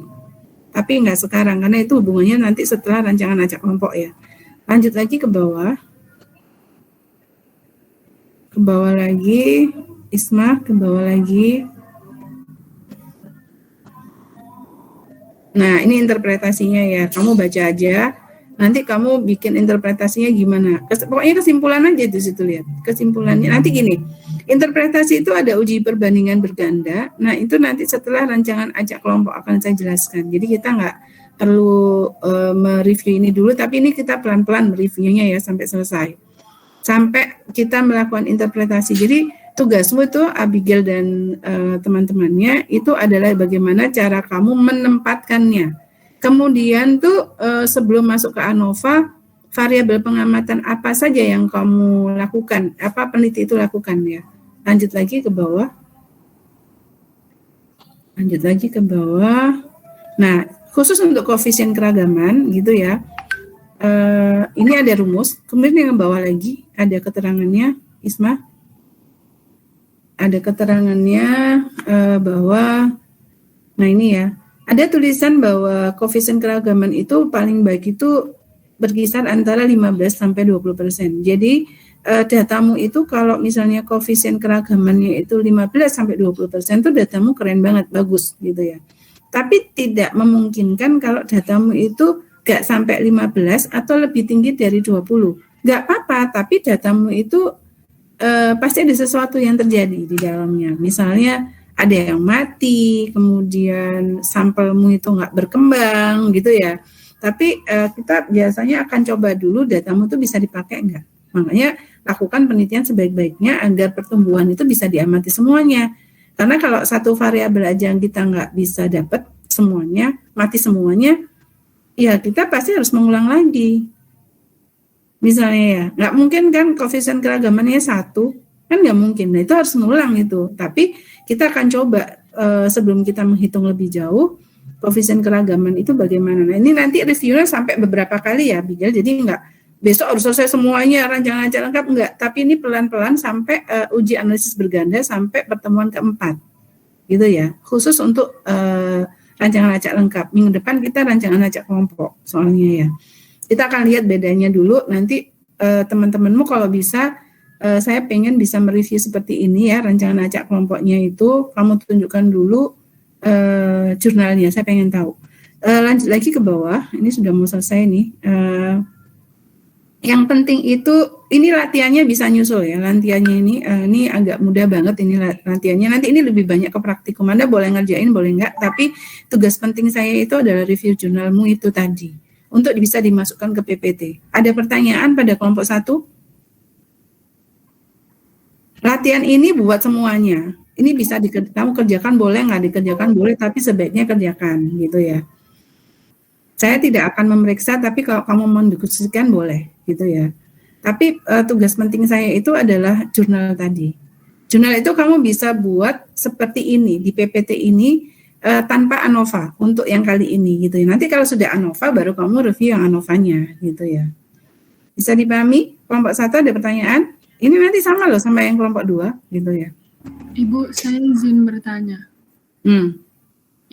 Tapi nggak sekarang, karena itu hubungannya nanti setelah rancangan acak kelompok ya. Lanjut lagi ke bawah. Ke bawah lagi, Isma, ke bawah lagi. Nah, ini interpretasinya ya. Kamu baca aja. Nanti kamu bikin interpretasinya gimana. Pokoknya kesimpulan aja di situ lihat. Kesimpulannya nanti gini. Interpretasi itu ada uji perbandingan berganda. Nah, itu nanti setelah rancangan acak kelompok akan saya jelaskan. Jadi kita nggak perlu mereview ini dulu, tapi ini kita pelan-pelan mereviewnya ya sampai selesai. Sampai kita melakukan interpretasi. Jadi tugasmu itu Abigail dan teman-temannya itu adalah bagaimana cara kamu menempatkannya. Kemudian tuh sebelum masuk ke ANOVA, variabel pengamatan apa saja yang kamu lakukan, apa peneliti itu lakukan ya. Lanjut lagi ke bawah. Nah, khusus untuk koefisien keragaman gitu ya. Ini ada rumus, kemudian yang bawah lagi ada keterangannya, Isma. Ada keterangannya bahwa, nah ini ya, ada tulisan bahwa koefisien keragaman itu paling baik itu berkisar antara 15-20%. Jadi datamu itu kalau misalnya koefisien keragamannya itu 15-20%, itu datamu keren banget, bagus gitu ya. Tapi tidak memungkinkan kalau datamu itu gak sampai 15 atau lebih tinggi dari 20. Gak apa-apa, tapi datamu itu pasti ada sesuatu yang terjadi di dalamnya. Misalnya ada yang mati, kemudian sampelmu itu nggak berkembang gitu ya. Tapi kita biasanya akan coba dulu datamu itu bisa dipakai nggak. Makanya lakukan penelitian sebaik-baiknya agar pertumbuhan itu bisa diamati semuanya. Karena kalau satu variabel aja yang kita nggak bisa dapat semuanya, mati semuanya, ya kita pasti harus mengulang lagi. Misalnya ya, nggak mungkin kan koefisien keragamannya 1, kan nggak mungkin. Nah itu harus mengulang itu. Tapi kita akan coba sebelum kita menghitung lebih jauh, koefisien keragaman itu bagaimana. Nah ini nanti reviewnya sampai beberapa kali ya, Bigel. Jadi nggak besok harus selesai semuanya rancangan acara lengkap, enggak, tapi ini pelan-pelan sampai uji analisis berganda sampai pertemuan keempat gitu ya, khusus untuk rancangan acak lengkap. Minggu depan kita rancangan acak kelompok soalnya ya, kita akan lihat bedanya dulu. Nanti teman-temanmu kalau bisa, saya pengen bisa mereview seperti ini ya, rancangan acak kelompoknya itu kamu tunjukkan dulu jurnalnya, saya pengen tahu. Lanjut lagi ke bawah, ini sudah mau selesai nih. Yang penting itu, ini latihannya bisa nyusul ya, latihannya ini agak mudah banget ini latihannya, nanti ini lebih banyak ke praktikum, Anda boleh ngerjain, boleh enggak, tapi tugas penting saya itu adalah review jurnalmu itu tadi, untuk bisa dimasukkan ke PPT. Ada pertanyaan pada kelompok 1? Latihan ini buat semuanya, ini bisa kamu kerjakan, boleh nggak dikerjakan, boleh, tapi sebaiknya kerjakan, gitu ya. Saya tidak akan memeriksa, tapi kalau kamu mendiskusikan boleh, gitu ya. Tapi tugas penting saya itu adalah jurnal tadi. Jurnal itu kamu bisa buat seperti ini, di PPT ini, tanpa ANOVA, untuk yang kali ini, gitu ya. Nanti kalau sudah ANOVA, baru kamu review yang ANOVA-nya, gitu ya. Bisa dipahami? Kelompok 1 ada pertanyaan? Ini nanti sama loh, sama yang kelompok 2, gitu ya. Ibu, saya izin bertanya.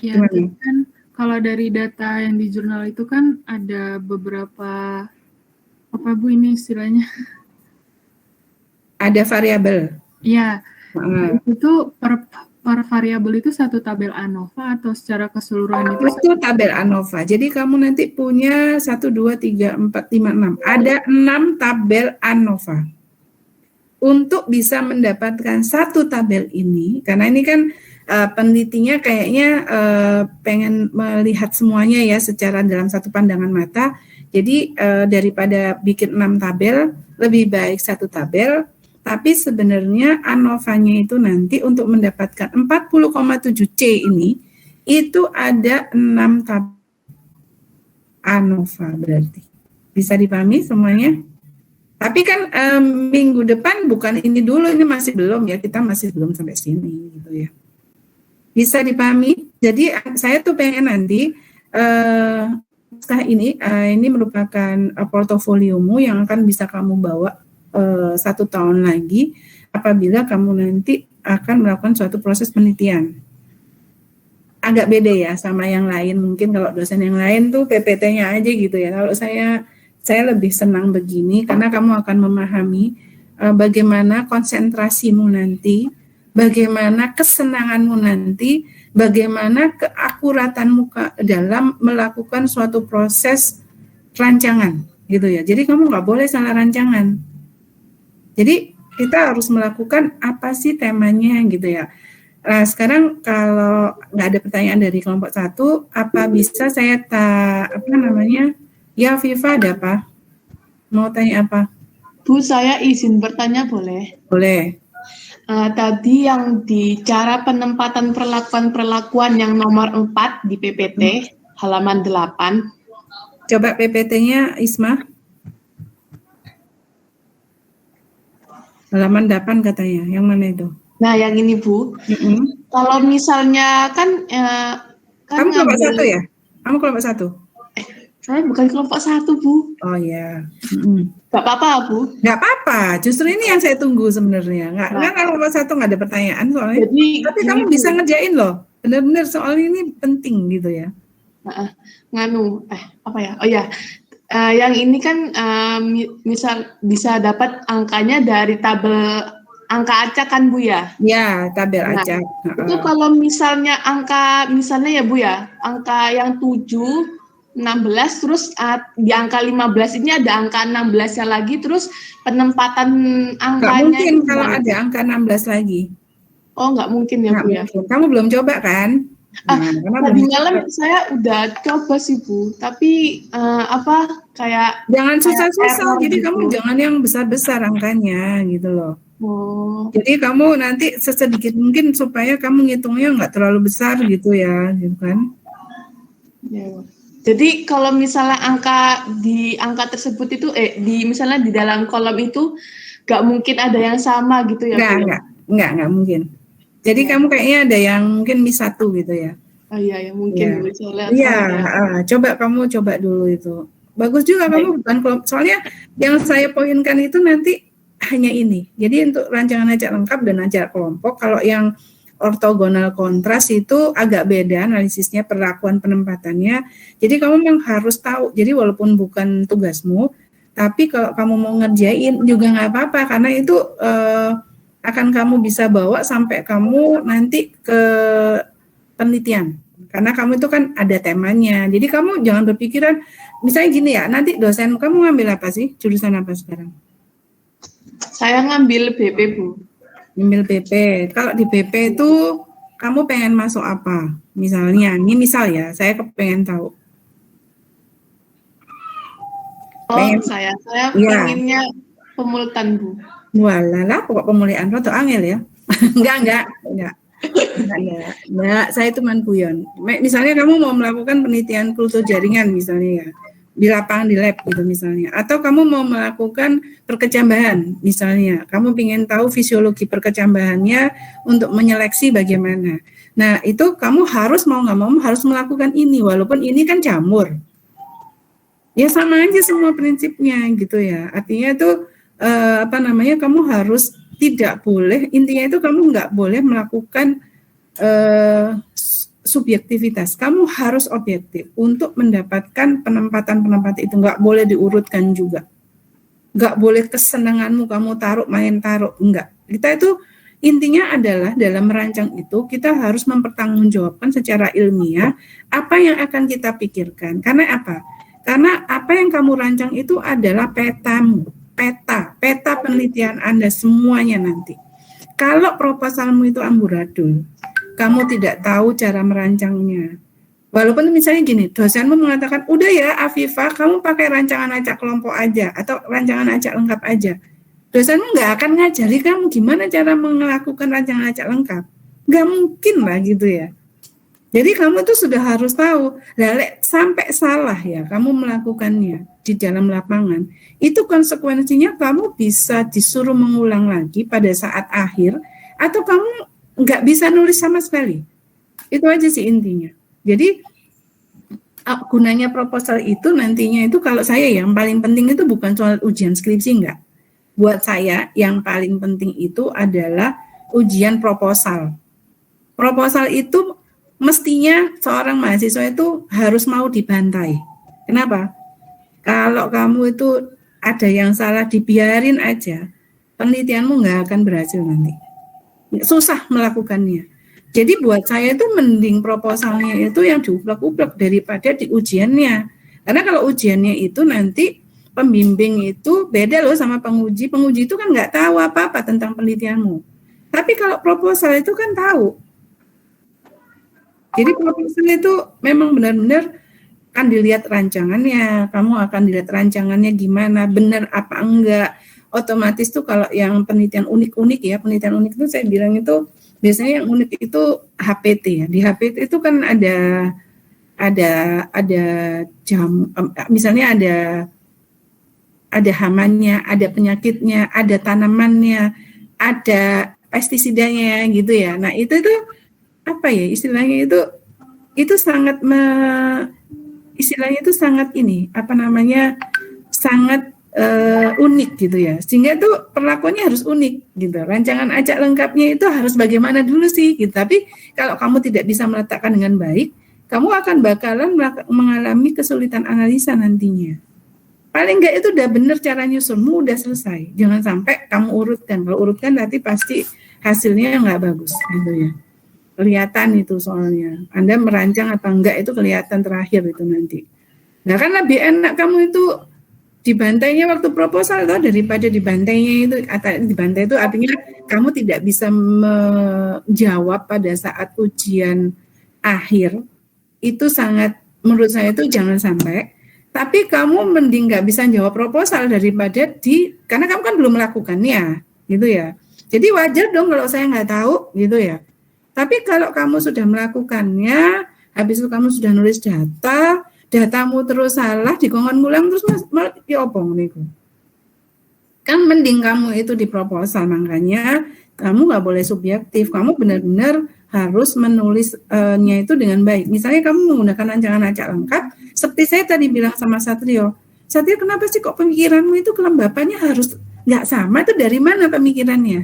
Ya, kan kalau dari data yang di jurnal itu kan ada beberapa, apa Bu ini istilahnya? Ada variabel. Iya, itu per variabel itu satu tabel ANOVA atau secara keseluruhan itu tabel ANOVA. Jadi kamu nanti punya 1, 2, 3, 4, 5, 6. Ada 6 tabel ANOVA. Untuk bisa mendapatkan satu tabel ini, karena ini kan penelitinya kayaknya pengen melihat semuanya ya secara dalam satu pandangan mata. Jadi daripada bikin 6 tabel, lebih baik satu tabel. Tapi sebenarnya ANOVA-nya itu nanti untuk mendapatkan 40,7C ini, itu ada 6 tabel ANOVA berarti. Bisa dipahami semuanya? Tapi kan minggu depan bukan ini dulu, ini masih belum ya, kita masih belum sampai sini gitu ya. Bisa dipahami? Jadi saya tuh pengen nanti ini merupakan portofoliomu yang akan bisa kamu bawa 1 tahun lagi apabila kamu nanti akan melakukan suatu proses penelitian. Agak beda ya sama yang lain, mungkin kalau dosen yang lain tuh PPT-nya aja gitu ya. Kalau saya lebih senang begini karena kamu akan memahami bagaimana konsentrasimu nanti, bagaimana kesenanganmu nanti, bagaimana keakuratanmu dalam melakukan suatu proses rancangan gitu ya. Jadi kamu nggak boleh salah rancangan. Jadi kita harus melakukan apa sih temanya gitu ya. Sekarang kalau nggak ada pertanyaan dari kelompok 1, apa bisa saya Ya, Viva ada apa? Mau tanya apa? Bu, saya izin bertanya boleh? Boleh. Tadi yang di cara penempatan perlakuan-perlakuan yang nomor 4 di PPT, halaman 8. Coba PPT-nya, Isma. Halaman 8 katanya, yang mana itu? Nah, yang ini Bu. Kalau misalnya kan kamu kelompok 1 ya? Kamu kelompok 1? Saya bukan kelompok 1, Bu. Oh ya. Gak apa-apa, Bu. Gak apa-apa. Justru ini yang saya tunggu sebenarnya. Nggak kelompok 1 nggak ada pertanyaan soalnya. Tapi kamu bisa ngerjain loh. Benar-benar soal ini penting gitu ya. Apa ya? Oh ya. yang ini kan misal bisa dapat angkanya dari tabel angka acak kan Bu ya? Ya, tabel acak. Itu kalau misalnya misalnya ya Bu ya, angka yang 7, 16, terus di angka 15 ini ada angka 16-nya lagi, terus penempatan angkanya. Nggak mungkin kalau ada angka 16 lagi. Oh, nggak mungkin ya Bu ya? Kamu belum coba kan? Tadi malam saya udah coba sih Bu, tapi kayak jangan susah-susah, jadi gitu. kamu jangan yang besar-besar angkanya gitu loh. Oh. Jadi kamu nanti sesedikit mungkin supaya kamu ngitungnya nggak terlalu besar gitu ya, gitu kan? Ya. Jadi kalau misalnya di angka tersebut itu misalnya di dalam kolom itu nggak mungkin ada yang sama gitu ya? Nggak mungkin. Jadi kamu kayaknya ada yang mungkin miss 1 gitu ya? Oh iya, mungkin. Iya, kamu coba dulu itu. Bagus juga kamu bukan kelompok. Soalnya yang saya poinkan itu nanti hanya ini. Jadi untuk rancangan acak lengkap dan acak kelompok, kalau yang ortogonal kontras itu agak beda analisisnya, perlakuan penempatannya. Jadi kamu memang harus tahu. Jadi walaupun bukan tugasmu, tapi kalau kamu mau ngerjain juga nggak apa-apa karena itu akan kamu bisa bawa sampai kamu nanti ke penelitian. Karena kamu itu kan ada temanya. Jadi kamu jangan berpikiran, misalnya gini ya, nanti dosen kamu ngambil apa sih? Jurusan apa sekarang? Saya ngambil BP, Bu. Ngambil BP. Kalau di BP itu kamu pengen masuk apa? Misalnya, ini misal ya, saya pengen tahu. Saya pengennya pemulutan, Bu. Walah, pokok pemulihan roto angel ya. Enggak. Saya itu guyon. Misalnya kamu mau melakukan penelitian kultur jaringan misalnya ya, di lapangan di lab gitu misalnya, atau kamu mau melakukan perkecambahan misalnya, kamu ingin tahu fisiologi perkecambahannya untuk menyeleksi bagaimana. Nah itu kamu harus mau nggak mau harus melakukan ini, walaupun ini kan jamur. Ya sama aja semua prinsipnya gitu ya. Artinya itu kamu harus tidak boleh, intinya itu kamu nggak boleh melakukan subjektivitas. Kamu harus objektif untuk mendapatkan penempatan itu, nggak boleh diurutkan juga. Nggak boleh kesenanganmu kamu main taruh, enggak. Kita itu intinya adalah dalam merancang itu kita harus mempertanggungjawabkan secara ilmiah apa yang akan kita pikirkan. Karena apa? Karena apa yang kamu rancang itu adalah petamu. Peta penelitian Anda semuanya nanti. Kalau proposalmu itu amburadul, kamu tidak tahu cara merancangnya. Walaupun misalnya gini, dosenmu mengatakan, udah ya Afifah, kamu pakai rancangan acak kelompok aja, atau rancangan acak lengkap aja. Dosenmu nggak akan ngajari kamu gimana cara melakukan rancangan acak lengkap. Nggak mungkin lah gitu ya. Jadi kamu tuh sudah harus tahu, sampai salah ya kamu melakukannya di dalam lapangan, itu konsekuensinya kamu bisa disuruh mengulang lagi pada saat akhir, atau kamu nggak bisa nulis sama sekali. Itu aja sih intinya. Jadi gunanya proposal itu nantinya itu kalau saya yang paling penting itu bukan soal ujian skripsi, enggak. Buat saya yang paling penting itu adalah ujian proposal. Proposal itu mestinya seorang mahasiswa itu harus mau dibantai. Kenapa? Kalau kamu itu ada yang salah, dibiarin aja, penelitianmu nggak akan berhasil nanti. Susah melakukannya. Jadi buat saya itu mending proposalnya itu yang diuplek-uplek daripada di ujiannya. Karena kalau ujiannya itu nanti pembimbing itu beda loh sama penguji. Penguji itu kan nggak tahu apa-apa tentang penelitianmu. Tapi kalau proposal itu kan tahu. Jadi proposal itu memang benar-benar akan dilihat rancangannya, kamu akan dilihat rancangannya gimana, benar apa enggak. Otomatis tuh kalau yang penelitian unik-unik ya, penelitian unik itu saya bilang itu biasanya yang unik itu HPT ya. Di HPT itu kan ada misalnya ada hamannya, ada penyakitnya, ada tanamannya, ada pestisidanya gitu ya. Nah, itu tuh apa ya istilahnya itu sangat istilahnya itu sangat sangat unik gitu ya, sehingga itu perlakuannya harus unik gitu. Rancangan acak lengkapnya itu harus bagaimana dulu sih gitu. Tapi kalau kamu tidak bisa meletakkan dengan baik, kamu akan bakalan mengalami kesulitan analisa nantinya Paling enggak itu udah bener cara nyusunmu, udah selesai. Jangan sampai kamu urutkan. Kalau urutkan nanti pasti hasilnya nggak bagus gitu ya. Kelihatan itu soalnya. Anda merancang apa enggak itu kelihatan terakhir itu nanti. Nah kan lebih enak kamu itu dibantainya waktu proposal toh daripada dibantainya itu. Dibantai itu artinya kamu tidak bisa menjawab pada saat ujian akhir. Itu sangat, menurut saya itu jangan sampai. Tapi kamu mending nggak bisa jawab proposal daripada karena kamu kan belum melakukannya, gitu ya. Jadi wajar dong kalau saya nggak tahu, gitu ya. Tapi kalau kamu sudah melakukannya, habis itu kamu sudah nulis datamu terus salah, dikongkon ngulang terus ya opong niku. Kan mending kamu itu di proposal, makanya kamu nggak boleh subjektif, kamu benar-benar harus menulisnya itu dengan baik. Misalnya kamu menggunakan rancangan acak lengkap, seperti saya tadi bilang sama Satrio, kenapa sih kok pemikiranmu itu kelembapannya harus nggak sama, itu dari mana pemikirannya?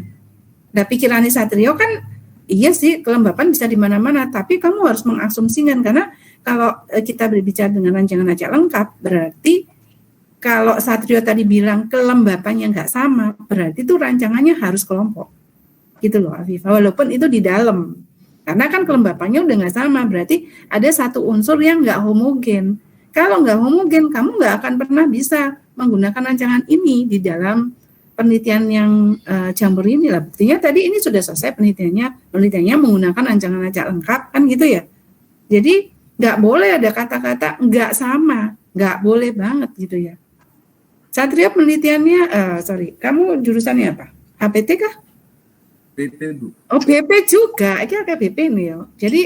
Nah pikirannya Satrio kan, iya sih kelembapan bisa di mana-mana, tapi kamu harus mengasumsikan, karena kalau kita berbicara dengan rancangan acak lengkap, berarti kalau Satrio tadi bilang kelembapannya nggak sama, berarti itu rancangannya harus kelompok. Gitu loh Afifah, walaupun itu di dalam. Karena kan kelembapannya udah nggak sama, berarti ada satu unsur yang nggak homogen. Kalau nggak homogen, kamu nggak akan pernah bisa menggunakan rancangan ini di dalam penelitian yang jamur ini lah. Buktinya tadi ini sudah selesai penelitiannya menggunakan rancangan acak lengkap, kan gitu ya. Jadi nggak boleh ada kata-kata nggak sama, nggak boleh banget gitu ya. Satria penelitiannya, kamu jurusannya apa? HPT kah? BP, Bu. Oh, BP juga. Ini kayak BP nih ya. Jadi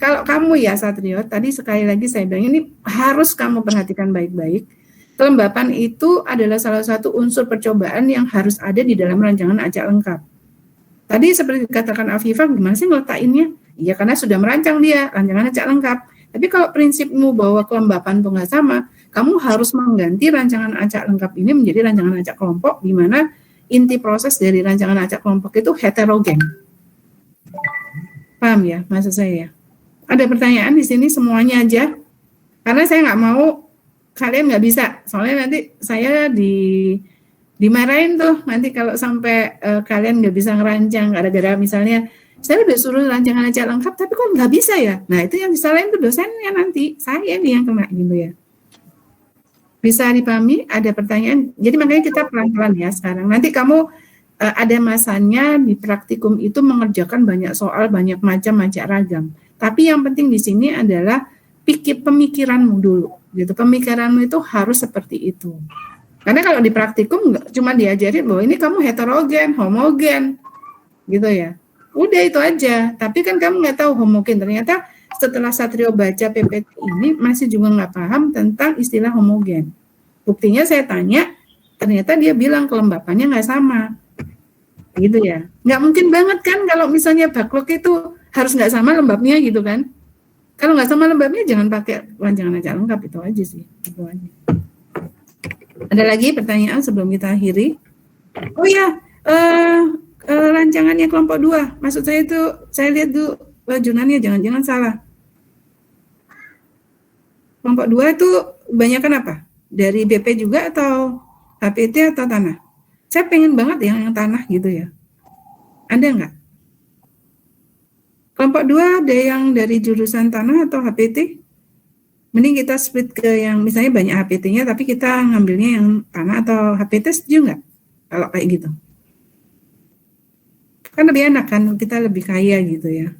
kalau kamu ya Satrio, tadi sekali lagi saya bilang ini harus kamu perhatikan baik-baik. Kelembapan itu adalah salah satu unsur percobaan yang harus ada di dalam rancangan acak lengkap. Tadi seperti dikatakan Afifah, gimana sih ngeletakinnya? Iya karena sudah merancang dia rancangan acak lengkap. Tapi kalau prinsipmu bahwa kelembapan itu nggak sama, kamu harus mengganti rancangan acak lengkap ini menjadi rancangan acak kelompok, di mana inti proses dari rancangan acak kelompok itu heterogen. Paham ya maksud saya? Ada pertanyaan di sini semuanya aja, karena saya nggak mau kalian nggak bisa, soalnya nanti saya dimarahin tuh nanti kalau sampai kalian nggak bisa ngerancang gara-gara misalnya saya udah suruh rancangan acak lengkap tapi kok nggak bisa ya. Nah itu yang disalahin tuh dosennya, nanti saya nih yang kena gitu ya. Bisa dipahami? Ada pertanyaan? Jadi makanya kita pelan-pelan ya sekarang. Nanti kamu ada masanya di praktikum itu mengerjakan banyak soal, banyak macam ragam. Tapi yang penting di sini adalah pemikiranmu dulu. Gitu. Pemikiranmu itu harus seperti itu. Karena kalau di praktikum cuma diajarin bahwa ini kamu heterogen, homogen, gitu ya. Udah itu aja. Tapi kan kamu nggak tahu homogen. Ternyata setelah Satrio baca PPT ini masih juga nggak paham tentang istilah homogen. Buktinya saya tanya, ternyata dia bilang kelembapannya nggak sama, gitu ya. Nggak mungkin banget kan kalau misalnya backlog itu harus nggak sama lembabnya gitu kan. Kalau nggak sama lembabnya jangan pakai rancangan acak lengkap, itu aja sih. Itu aja. Ada lagi pertanyaan sebelum kita akhiri? Oh ya, rancangannya kelompok 2. Maksud saya itu, saya lihat dulu jurnalnya, jangan-jangan salah. Kelompok 2 itu kebanyakan apa? Dari BP juga atau HPT atau tanah? Saya pengen banget yang tanah gitu ya. Ada nggak? Kelompok 2 ada yang dari jurusan tanah atau HPT? Mending kita split ke yang misalnya banyak HPT-nya tapi kita ngambilnya yang tanah atau HPT, setuju nggak? Kalau kayak gitu. Kan lebih enak kan, kita lebih kaya gitu ya.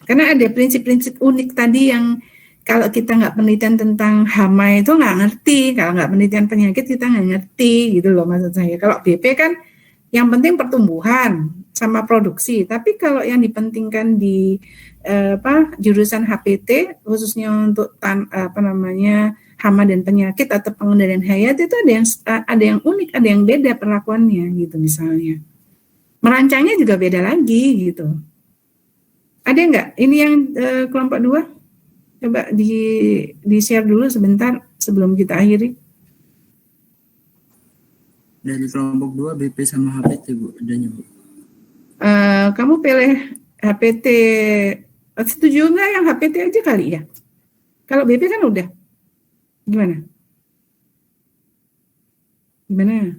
Karena ada prinsip-prinsip unik tadi yang kalau kita nggak penelitian tentang hama itu nggak ngerti, kalau nggak penelitian penyakit kita nggak ngerti gitu loh maksud saya. Kalau BP kan yang penting pertumbuhan sama produksi, tapi kalau yang dipentingkan di jurusan HPT khususnya untuk hama dan penyakit atau pengendalian hayat itu ada yang unik, ada yang beda perlakuannya gitu misalnya. Merancangnya juga beda lagi gitu. Ada nggak? Ini yang kelompok 2? Coba di-share dulu sebentar sebelum kita akhiri. Dari kelompok 2 BP sama HPT, Bu, adanya, Bu. Kamu pilih HPT, setuju nggak yang HPT aja kali ya? Kalau BP kan udah. Gimana? Gimana?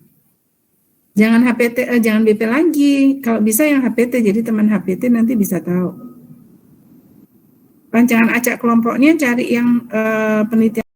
Jangan HPT, jangan BP lagi. Kalau bisa yang HPT, jadi teman HPT nanti bisa tahu. Rancangan acak kelompoknya cari yang penelitian